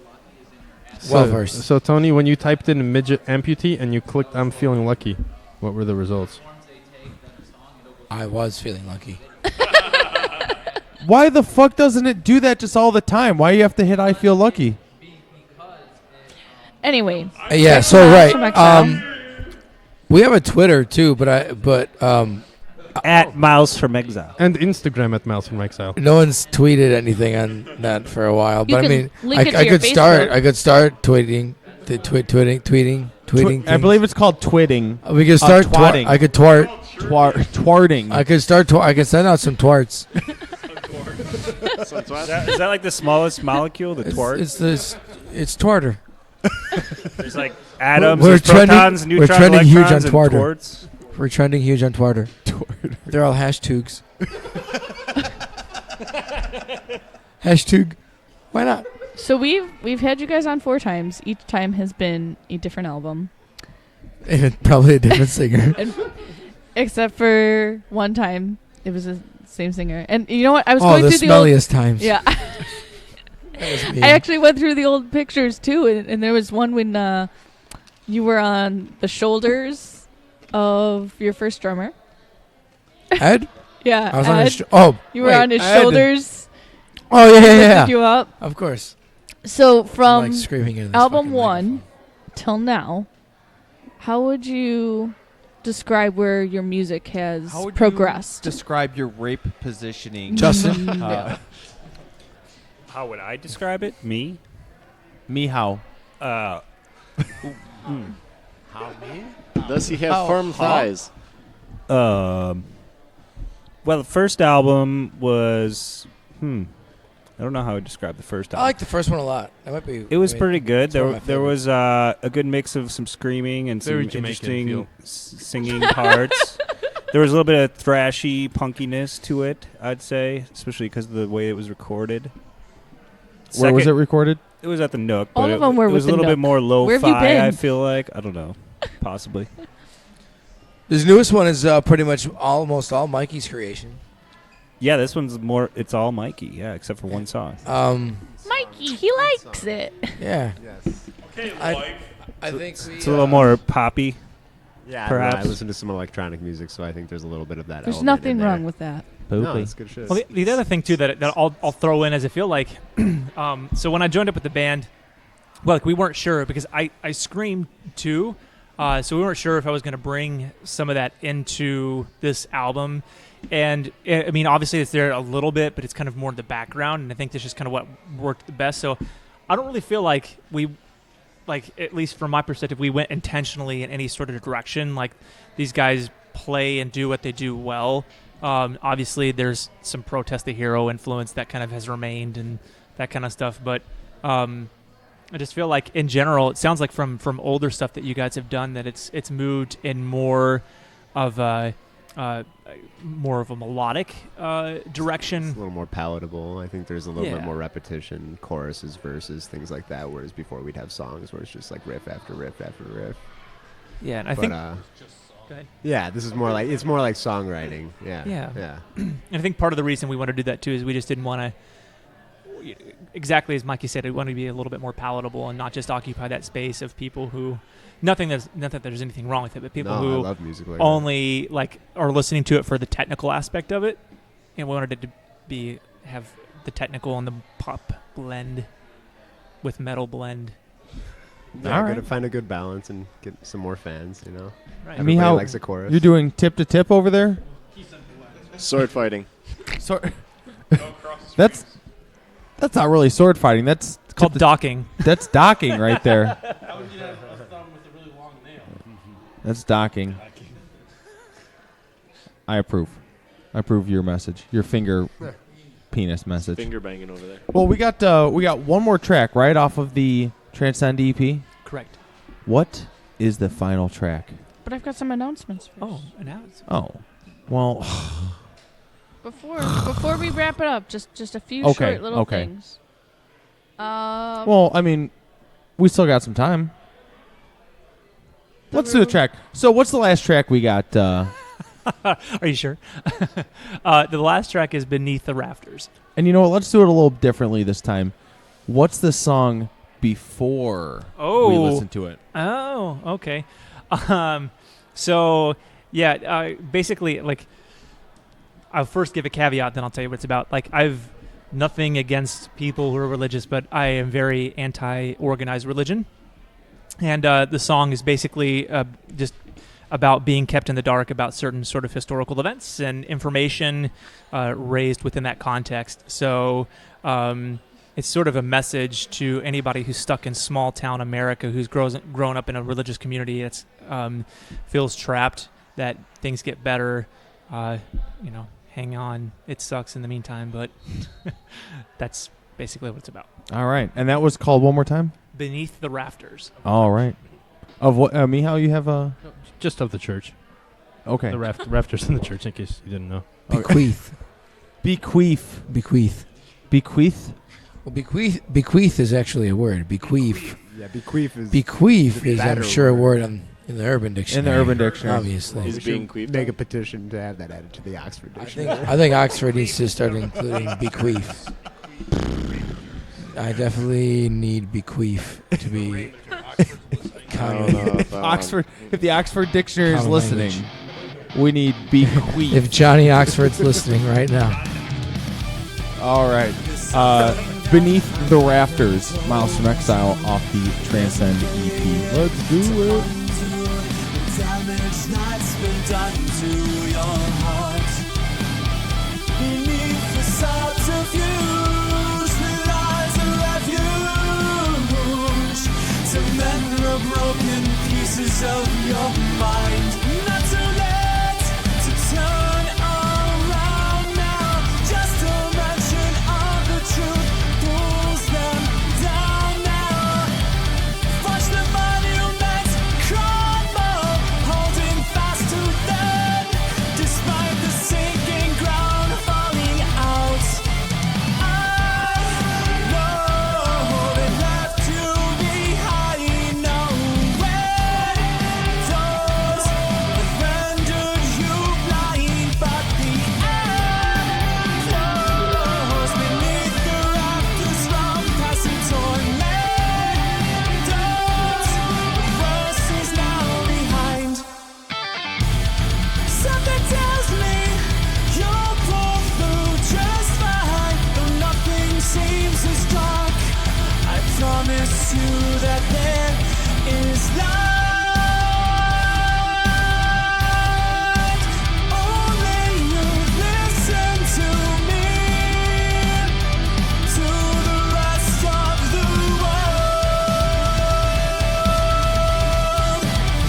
well versed. So, Tony, when you typed in midget amputee and you clicked I'm feeling lucky, what were the results? I was feeling lucky. Why the fuck doesn't it do that just all the time? Why do you have to hit I Feel Lucky? Anyway. Yeah. back to So Miles from right. Exile. We have a Twitter too, but At Miles from Exile. And Instagram at Miles from Exile. no one's tweeted anything on that for a while. You But I can mean, link it to I your could start. Facebook. I could start tweeting, tweeting. I believe it's called twitting. We could start twatting. I could twart. Twarting. I could start. I could send out some twarts. Is that like the smallest molecule, the twart? It's twarter. There's like atoms, We're there's protons, trending. We're neutrons, trending huge on electrons, and twarter. quarks. We're trending huge on twarter. They're all hashtags. Hashtag. Why not? So we've had you guys on 4 times. Each time has been a different album. And probably a different singer. Except for one time, it was the same singer. And you know what? I was Oh, going the through the old smelliest times. Yeah. I actually went through the old pictures too, and there was one when you were on the shoulders of your first drummer. Ed? Yeah, I was on his Ed. You were wait, on his Ed. shoulders. Oh yeah, He yeah, lifted yeah. you up. Of course. So from like screaming into this album fucking 1 till now, how would you describe where your music has How would progressed? you describe your rape positioning? Justin? How would I describe it? Me? Me how? How me? Does he have firm thighs? Well, the first album was I don't know how I would describe the first I album. like the first one a lot. That might be. It was I mean, pretty good. it's one of my There favorites. was a good mix of some screaming and Very some Jamaican interesting feel. singing parts. There was a little bit of thrashy punkiness to it, I'd say, especially because of the way it was recorded. Where was it recorded? It was at the Nook. All but of them were it was with a the little bit Nook. more Where have you lo-fi, I been? feel like. I don't know. Possibly. This newest one is pretty much almost all Mikey's creation. Yeah, this one's more, it's all Mikey, yeah, except for one song. Mikey, he likes it. Yeah. Yes. I think It's a little more poppy. Yeah, perhaps. I listen to some electronic music, so I think there's a little bit of that. There's element nothing in there. wrong with that. No, it's good shit. Well, the other thing too that I'll throw in is I feel like, so when I joined up with the band, well, like we weren't sure because I screamed too, so we weren't sure if I was going to bring some of that into this album, and I mean obviously it's there a little bit, but it's kind of more in the background, and I think that's just kind of what worked the best. So I don't really feel like we, like at least from my perspective, we went intentionally in any sort of direction. Like these guys play and do what they do well. Obviously, there's some Protest the Hero influence that kind of has remained and that kind of stuff. But I just feel like, in general, it sounds like from older stuff that you guys have done that it's moved in more of a melodic direction. It's a little more palatable. I think there's a little bit more repetition, choruses, verses, things like that. Whereas before we'd have songs where it's just like riff after riff after riff. Yeah, and I think. Go ahead. Yeah, this is more like songwriting. Yeah. And I think part of the reason we want to do that too is we just didn't want to, exactly as Mikey said, we want to be a little bit more palatable and not just occupy that space of people who, not that there's anything wrong with it, but people who I love music like only like are listening to it for the technical aspect of it, and we wanted it to have the technical and the pop blend with metal blend. Yeah, All right. gotta find a good balance and get some more fans, you know. Right. I mean, Everybody how likes a chorus. you're doing tip to tip over there? Sword fighting. That's not really sword fighting. That's called docking. That's docking right there. That's docking. I approve. I approve your message. Your finger penis message. Finger banging over there. Well, we got one more track right off of the Transcend EP. Correct. What is the final track? But I've got some announcements first. Oh, announcements. Oh, well. Before we wrap it up, just a few Okay, short little okay. things. Well, I mean, we still got some time. Let's do the track. So, what's the last track we got? Are you sure? The last track is Beneath the Rafters. And you know what? Let's do it a little differently this time. What's the song before we listen to it? Oh, okay. So, yeah, basically, like, I'll first give a caveat, then I'll tell you what it's about. Like, I've nothing against people who are religious, but I am very anti-organized religion. And the song is basically just about being kept in the dark about certain sort of historical events and information raised within that context. So it's sort of a message to anybody who's stuck in small-town America, who's grown up in a religious community that feels trapped, that things get better, hang on. It sucks in the meantime, but that's basically what it's about. All right. And that was called one more time? Beneath the Rafters. All right. Of what, Mihal, you have a... Just of the church. Okay. The rafters in the church, in case you didn't know. Bequeath. Bequeath. Bequeath. Bequeath? Well, bequeath is actually a word. Bequeath. Yeah, bequeath is... Bequeath is, I'm better sure, a word. word in the Urban Dictionary. In the Urban Dictionary. Obviously. Is being queefed Make a on? petition to have that added to the Oxford Dictionary. I think Oxford needs to start including bequeath. I definitely need bequeath to be common. Oxford. If the Oxford Dictionary is Common listening, language. we need bequeath. If Johnny Oxford's listening right now. All right. Beneath the Rafters, Miles from Exile off the Transcend EP. Let's do it. Damage that's been done to your heart. Beneath the subterfuge lies a refuge to mend the broken pieces of your mind. Not too late to turn around now. Just a mention of the truth pulls them down now. Watch the monuments crumble, holding fast to them, despite the sinking ground falling out. I know they left you behind. No way, don't you that there is light. Only you listen to me, to the rest of the world.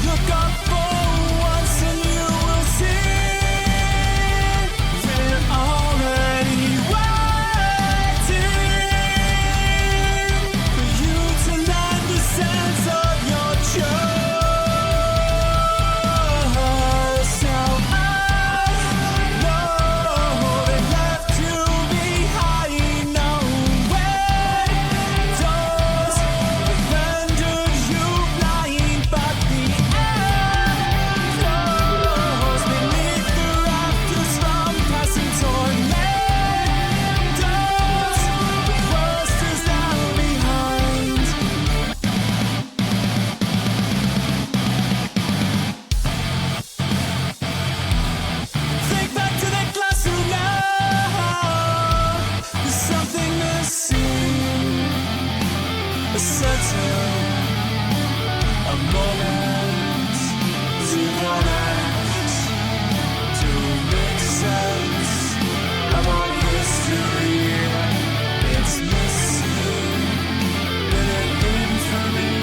Look up for once and you will see they're already waiting for you to learn the sense of your choice. Now I know they left you behind. No way doors have rendered you blind, but the end flows beneath the rafters from passing tornadoes. The worst is now behind. Think back to that classroom now. There's something missing, a certain a moment to connect, to make sense of our history. It's missing in an infamy.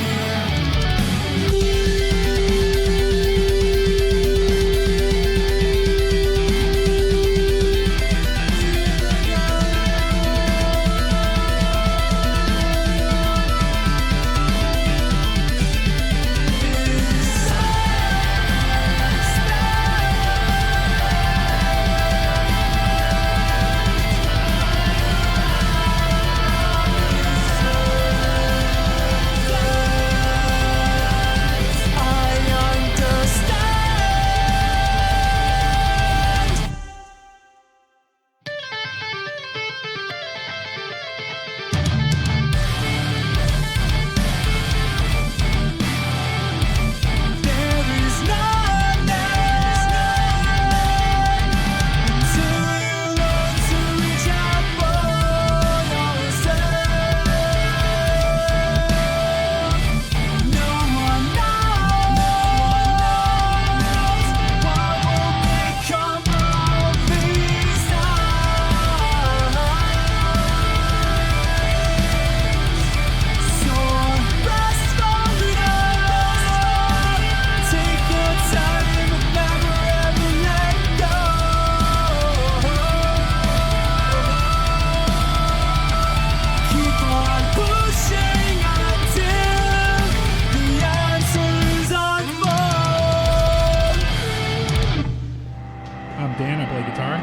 I'm Dan, I play guitar.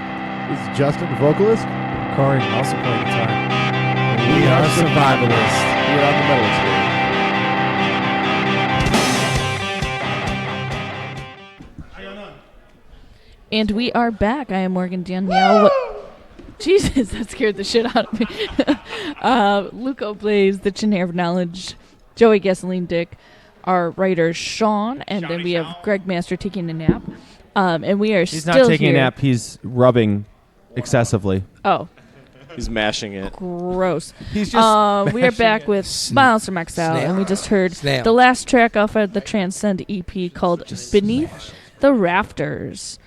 This is Justin, the vocalist. Corey, also play guitar. We are survivalists here on the Metal Experience. And we are back. I am Morgan Danielle. Jesus, that scared the shit out of me. Luco Blaze, the Chin Hair of Knowledge, Joey Gasoline Dick, our writer Sean, and then we have Greg Master taking a nap. And we are He's still not taking here. a nap. He's rubbing excessively. Oh. He's mashing it. Gross. He's just we are back with Smiles from Exile, Snail. and we just heard Snail. the last track off of the Transcend EP called Beneath the Rafters.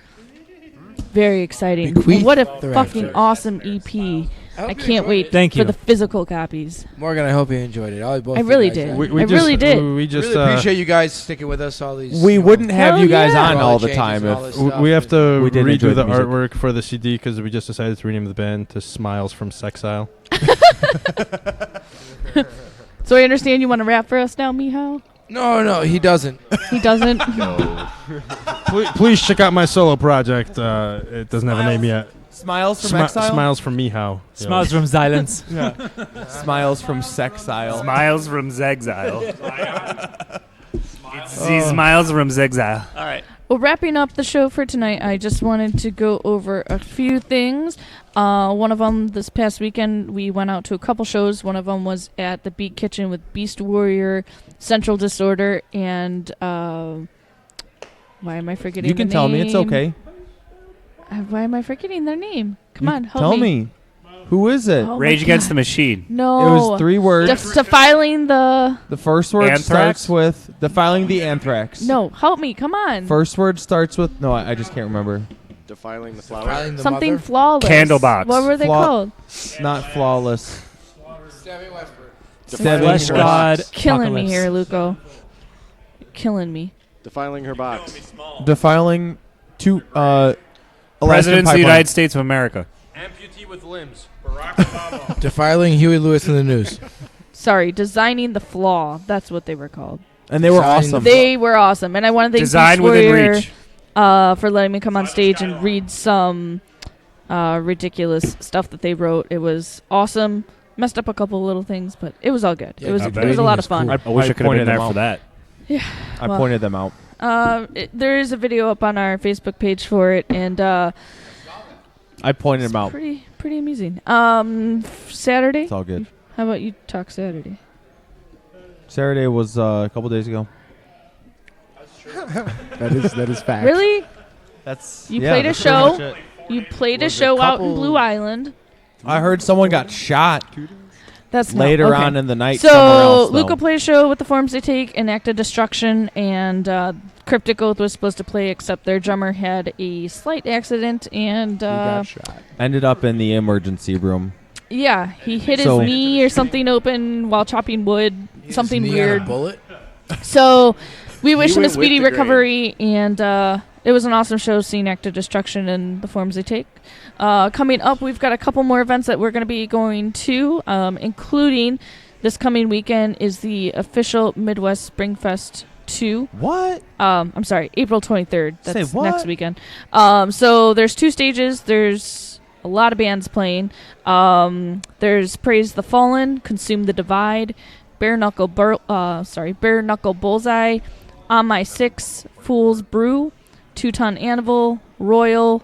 Very exciting. Bequeath What a the fucking Rafters. awesome EP. I can't wait Thank for you. the physical copies. Morgan, I hope you enjoyed it. Both I you really guys did. did. I really did. We just really appreciate you guys sticking with us all these. We you know, wouldn't have Hell you guys yeah. on all all the the changes time and all if this stuff. we have to We did enjoy redo the the music. artwork for the CD because we just decided to rename the band to Smiles from Sexile. So I understand you want to rap for us now, Miho? No, he doesn't. He doesn't? Please check out my solo project. It doesn't have a name yet. Smiles from Exile? Smiles from Mehow. Smiles from Silence. Yeah. Smiles from Sexile. Smiles from Zegzile. It's the Smiles from Zegzile. All right. Well, wrapping up the show for tonight, I just wanted to go over a few things. One of them, this past weekend, we went out to a couple shows. One of them was at the Beat Kitchen with Beast Warrior, Central Disorder, and why am I forgetting You can the tell name? me. It's okay. Why am I forgetting their name? Come You on, help tell me. Who is it? Oh my Rage Against the God. Machine. No. It was 3 words. Defiling the. The first word Anthrax? starts with defiling the anthrax. No, help me. Come on. First word starts with no. I just can't remember. Defiling the flower. Defiling the Something mother. flawless. Candlebox. What were they called? Not flawless. Stabbing Westbrook. Defiling Flesh her God. box. Killing me Apocalypse. here, Luco. Killing me. Defiling her box. Defiling two. Alaskan Presidents of the pipeline. United States of America. Amputee with limbs. Barack Obama. Defiling Huey Lewis in the news. Sorry, designing the flaw. That's what they were called. And they were Designing awesome. They were awesome, and I want to thank Design Beast within Warrior, reach. for letting me come on stage and read some ridiculous stuff that they wrote. It was awesome. Messed up a couple little things, but it was all good. Yeah, it was I it bet. was a lot of fun. I wish I could have been there for that. Yeah, I well, pointed them out. there is a video up on our Facebook page for it, and I pointed them out. pretty amusing. Saturday. It's all good. How about you talk Saturday? Saturday was a couple days ago. That is fact. Really? That's You yeah, played a that's pretty much show. it. You played a Was a show out in couple- Blue Island. I heard someone got shot That's later not, okay. on in the night. somewhere So else, Luca though. played a show with the Forms They Take, an Act of Destruction, and Cryptic Oath was supposed to play, except their drummer had a slight accident, and He got shot. Ended up in the emergency room. yeah, he hit So- his knee or something open while chopping wood, His something knee on a weird. bullet. So we wish him a went with speedy the grain. recovery, and it was an awesome show seeing Act of Destruction and the Forms They Take. Coming up, we've got a couple more events that we're going to be going to, including this coming weekend is the official Midwest Spring Fest 2. What? I'm sorry, April 23rd. That's Say what? next weekend. So there's 2 stages. There's a lot of bands playing. There's Praise the Fallen, Consume the Divide, Bare Knuckle Bullseye, On My Six, Fool's Brew, 2-Ton Anvil, Royal,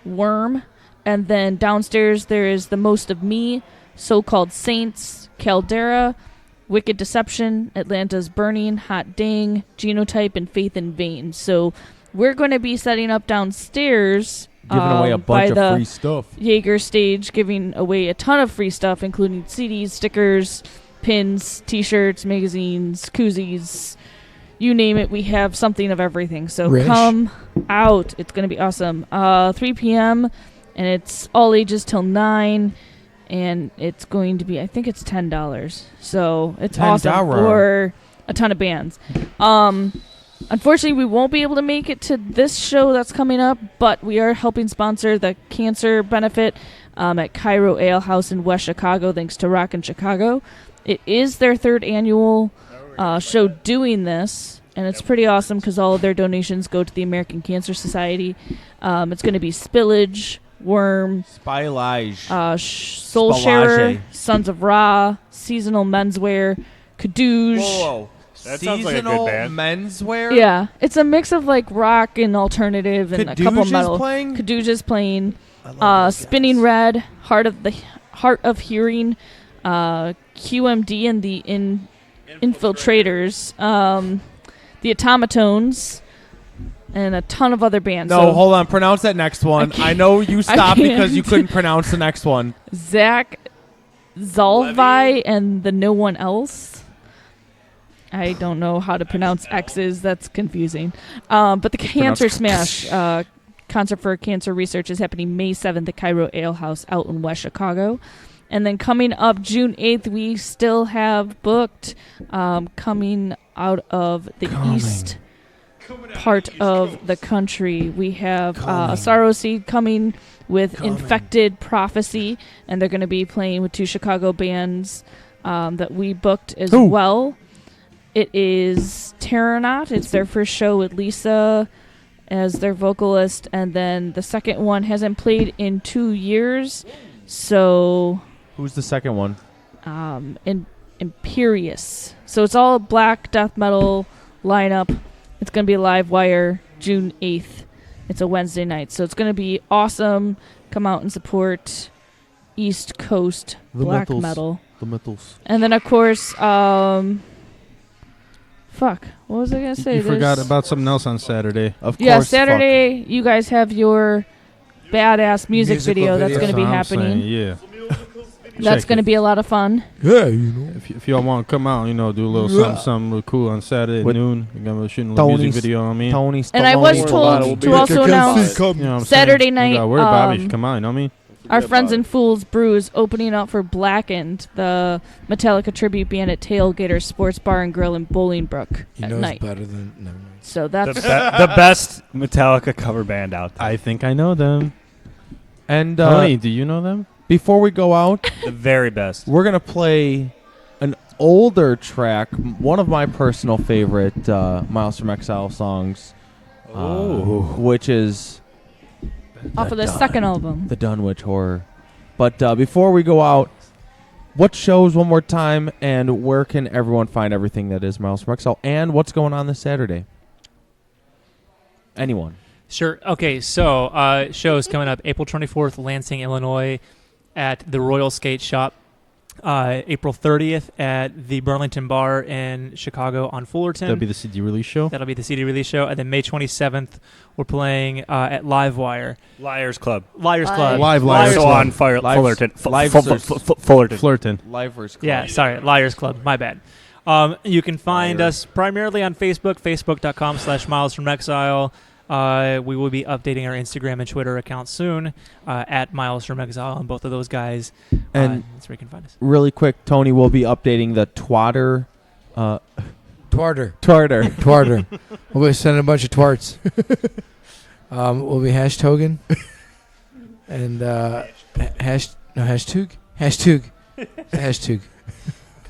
Worm, and then downstairs there is The Most of Me, So-Called Saints, Caldera, Wicked Deception, Atlanta's Burning, Hot Dang, Genotype, and Faith in Vain. So we're going to be setting up downstairs, Giving away a by bunch the of free stuff. Jaeger stage, giving away a ton of free stuff, including CDs, stickers, pins, T-shirts, magazines, koozies, you name it. We have something of everything. So Rish. come out. It's going to be awesome. 3 p.m. and it's all ages till 9. And it's going to be, I think it's $10. So it's awesome $10. for a ton of bands. Unfortunately, we won't be able to make it to this show that's coming up, but we are helping sponsor the cancer benefit at Cairo Ale House in West Chicago, thanks to Rock in Chicago. It is their 3rd annual show doing this, and it's pretty awesome because all of their donations go to the American Cancer Society. It's going to be Spillage, Worm, Spillage. Soul Sharer, Spillage. Sons of Ra, Seasonal Menswear, Kadoosh. Whoa. That sounds like a Seasonal good band. menswear? Yeah, it's a mix of like rock and alternative and a couple Kadoosh metal. is playing? Kadoosh is playing. Spinning Red, Heart of Hearing, QMD and the Infiltrators, the Automatones, and a ton of other bands. No, So hold on. Pronounce that next one. I know you stopped because you couldn't pronounce the next one. Zach Zalvi and the No One Else. I don't know how to pronounce X's. That's confusing. But the Cancer Smash concert for cancer research is happening May 7th at Cairo Ale House out in West Chicago. And then coming up June 8th, we still have booked coming out of the east part of the country. We have Sorrow Seed coming with Infected Prophecy, and they're going to be playing with 2 Chicago bands that we booked as well. It is Terranaut. It's their first show with Lisa as their vocalist, and then the second one hasn't played in 2 years. So Who's the second one? Imperious. So it's all black death metal lineup. It's going to be Live Wire June 8th. It's a Wednesday night. So it's going to be awesome. Come out and support East Coast black metal. The metals. And then, of course, fuck. What was I going to say? You forgot about something else on Saturday. Of course. Yeah, Saturday, you guys have your badass music video that's going to be That's what I'm happening. saying, yeah. That's going to be a lot of fun. Yeah, you know. If y'all want to come out, do a little something real cool on Saturday at With noon. We're going to shoot a little music video on me. Tony And I was Stallone. told to also announce Saturday night. You worry about me. You should come out, you know what I mean? Our Friends and Fools Brews opening up for Blackened, the Metallica tribute band at Tailgater Sports Bar and Grill in Bolingbrook at night. Better than never mind. So that's the best Metallica cover band out there. I think I know them. And Tony, do you know them? Before we go out, The very best. we're going to play an older track, one of my personal favorite Miles from Exile songs, which is off of the second album. The Dunwich Horror. But before we go out, what shows one more time, and where can everyone find everything that is Miles from Exile, and what's going on this Saturday? Anyone? Sure. Okay, so shows coming up April 24th, Lansing, Illinois, at the Royal Skate Shop. April 30th at the Burlington Bar in Chicago on Fullerton. That'll be the CD release show. That'll be the CD release show. And then May 27th, we're playing at Livewire. Liars Club. Liars Club. Liars So Club. on fire, Fullerton. Fullerton. Fullerton. Livers Club. Yeah, sorry, Liars Club. My bad. You can find us primarily on Facebook, facebook.com/Miles from Exile. We will be updating our Instagram and Twitter accounts soon at Miles from Exile on both of those guys. And that's where you can find us. Really quick, Tony will be updating the Twatter. Twarter. We'll be sending a bunch of twarts. We'll be hashtagging. And hashtag. Hashtag.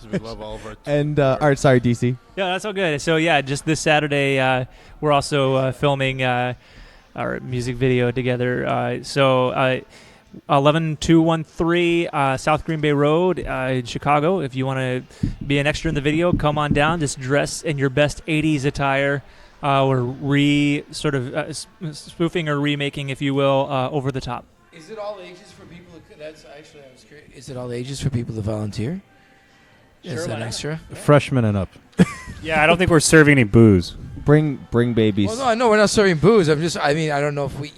We love all of our And all right, sorry, DC. Yeah, that's all good. So yeah, just this Saturday, we're also filming our music video together. 11213 South Green Bay Road in Chicago. If you want to be an extra in the video, come on down. Just dress in your best 80s attire. We're spoofing or remaking, if you will, Over the Top. Is it all ages for people? That's actually, I was curious. Is it all ages for people to volunteer? Is that extra? Freshmen and up. Yeah, I don't think we're serving any booze. Bring babies. Well, no, I know we're not serving booze. I don't know if we,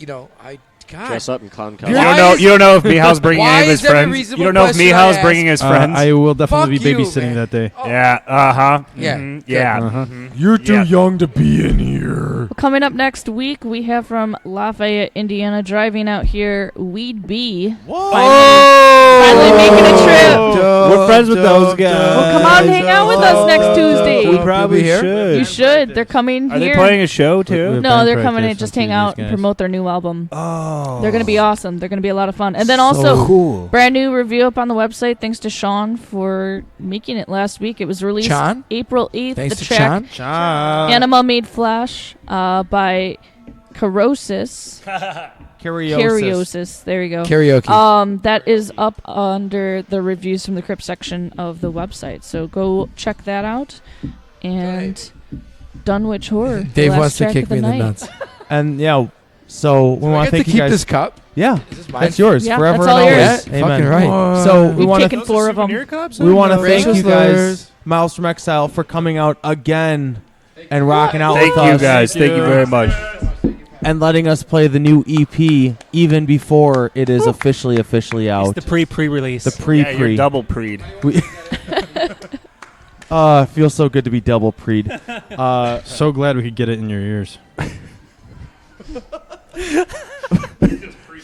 Dress up in clown costumes. You don't know if Mihal's bringing any of his Why is that a friends. reasonable You don't know if question Mihal's I bringing his ask? friends. I will definitely Fuck be you, babysitting man. that day. Oh. Yeah. Yeah. Mhm, Good. yeah. Uh-huh. You're too young to be in here. Coming up next week, we have from Lafayette, Indiana, driving out here, Weed B. Finally making a trip. We're friends with those guys. Well, come out and hang out with us next Tuesday. We probably here? should. You should. They're coming Are here. they playing a show too? No, they're coming in just hang out and promote their new album. Oh, They're going to be awesome. They're going to be a lot of fun. And then also, cool. brand new review up on the website. Thanks to Sean for making it last week. It was released Sean? April 8th. Thanks the to track Sean. Anima Made Flash by Carosis. Cariosis. There you go. Karaoke. That is up under the reviews from the Crypt section of the website. So go check that out. And Dunwich Horror. the Dave last wants to track kick of the me in the night. nuts. And yeah, so we I want get to thank to you keep guys. this cup? Yeah, Is this mine? that's yours Yeah, forever that's all and yours. always. Yeah, fucking Amen. right. So we We've want taken to 4 of them. we want to thank Precious you guys, letters. Miles from Exile, for coming out again and rocking out Thank with you us guys. Thank you very much. and letting us play the new EP even before it is officially out. It's the pre-release. The pre. Yeah, you're double preed. It feels so good to be double preed. So glad we could get it in your ears.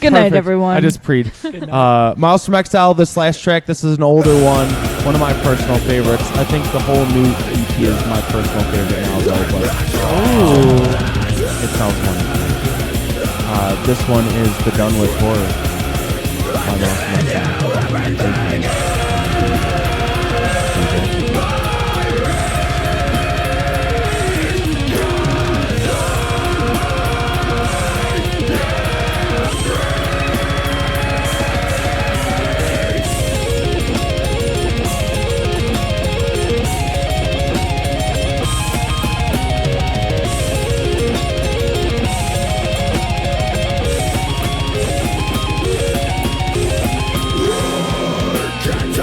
Good night, Perfect. everyone. I just preed. Miles from Exile, this last track, this is an older one of my personal favorites. I think the whole new EP is my personal favorite now, though, but it sounds wonderful. This one is The Dunwich Horror by Miles from Exile. Can't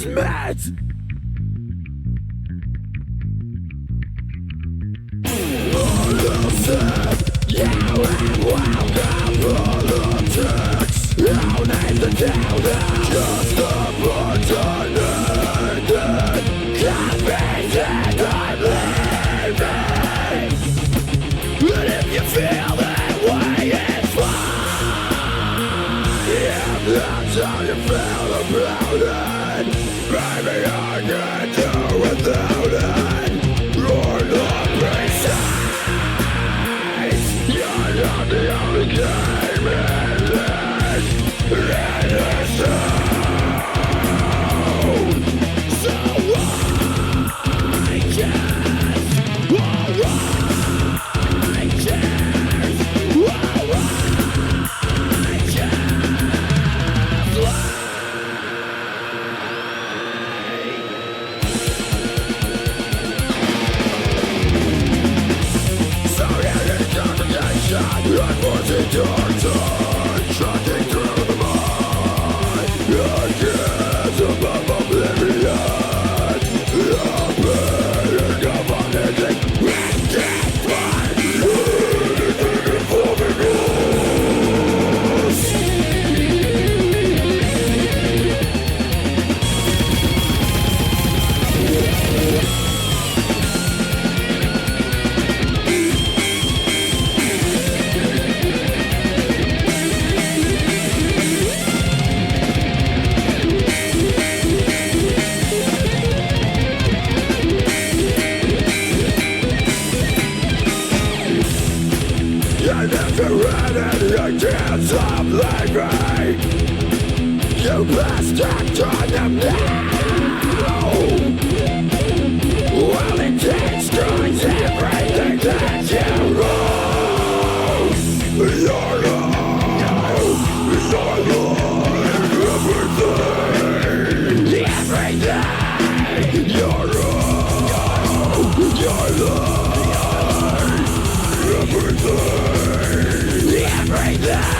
Smith. You and welcome politics. You need to tell them just a pretended convicted I'm leaving. And if you feel that way, it's fine. If that's how you feel about it, maybe I can do without it. You're not precise. You're not the only game in this. It is so righteous. I'm forcing dark side, shocking through the mind. I guess above oblivion. I'm better governing. And can't find anything for me. And if you're ready, I can't stop living. You best act on them now. Well, it destroys everything that you own. Your life, everything. Your own, your life, everything.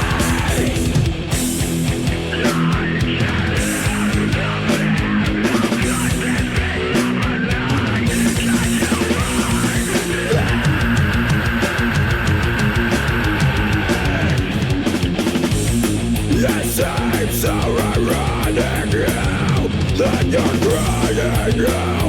It seems so ironic now that you're crying out.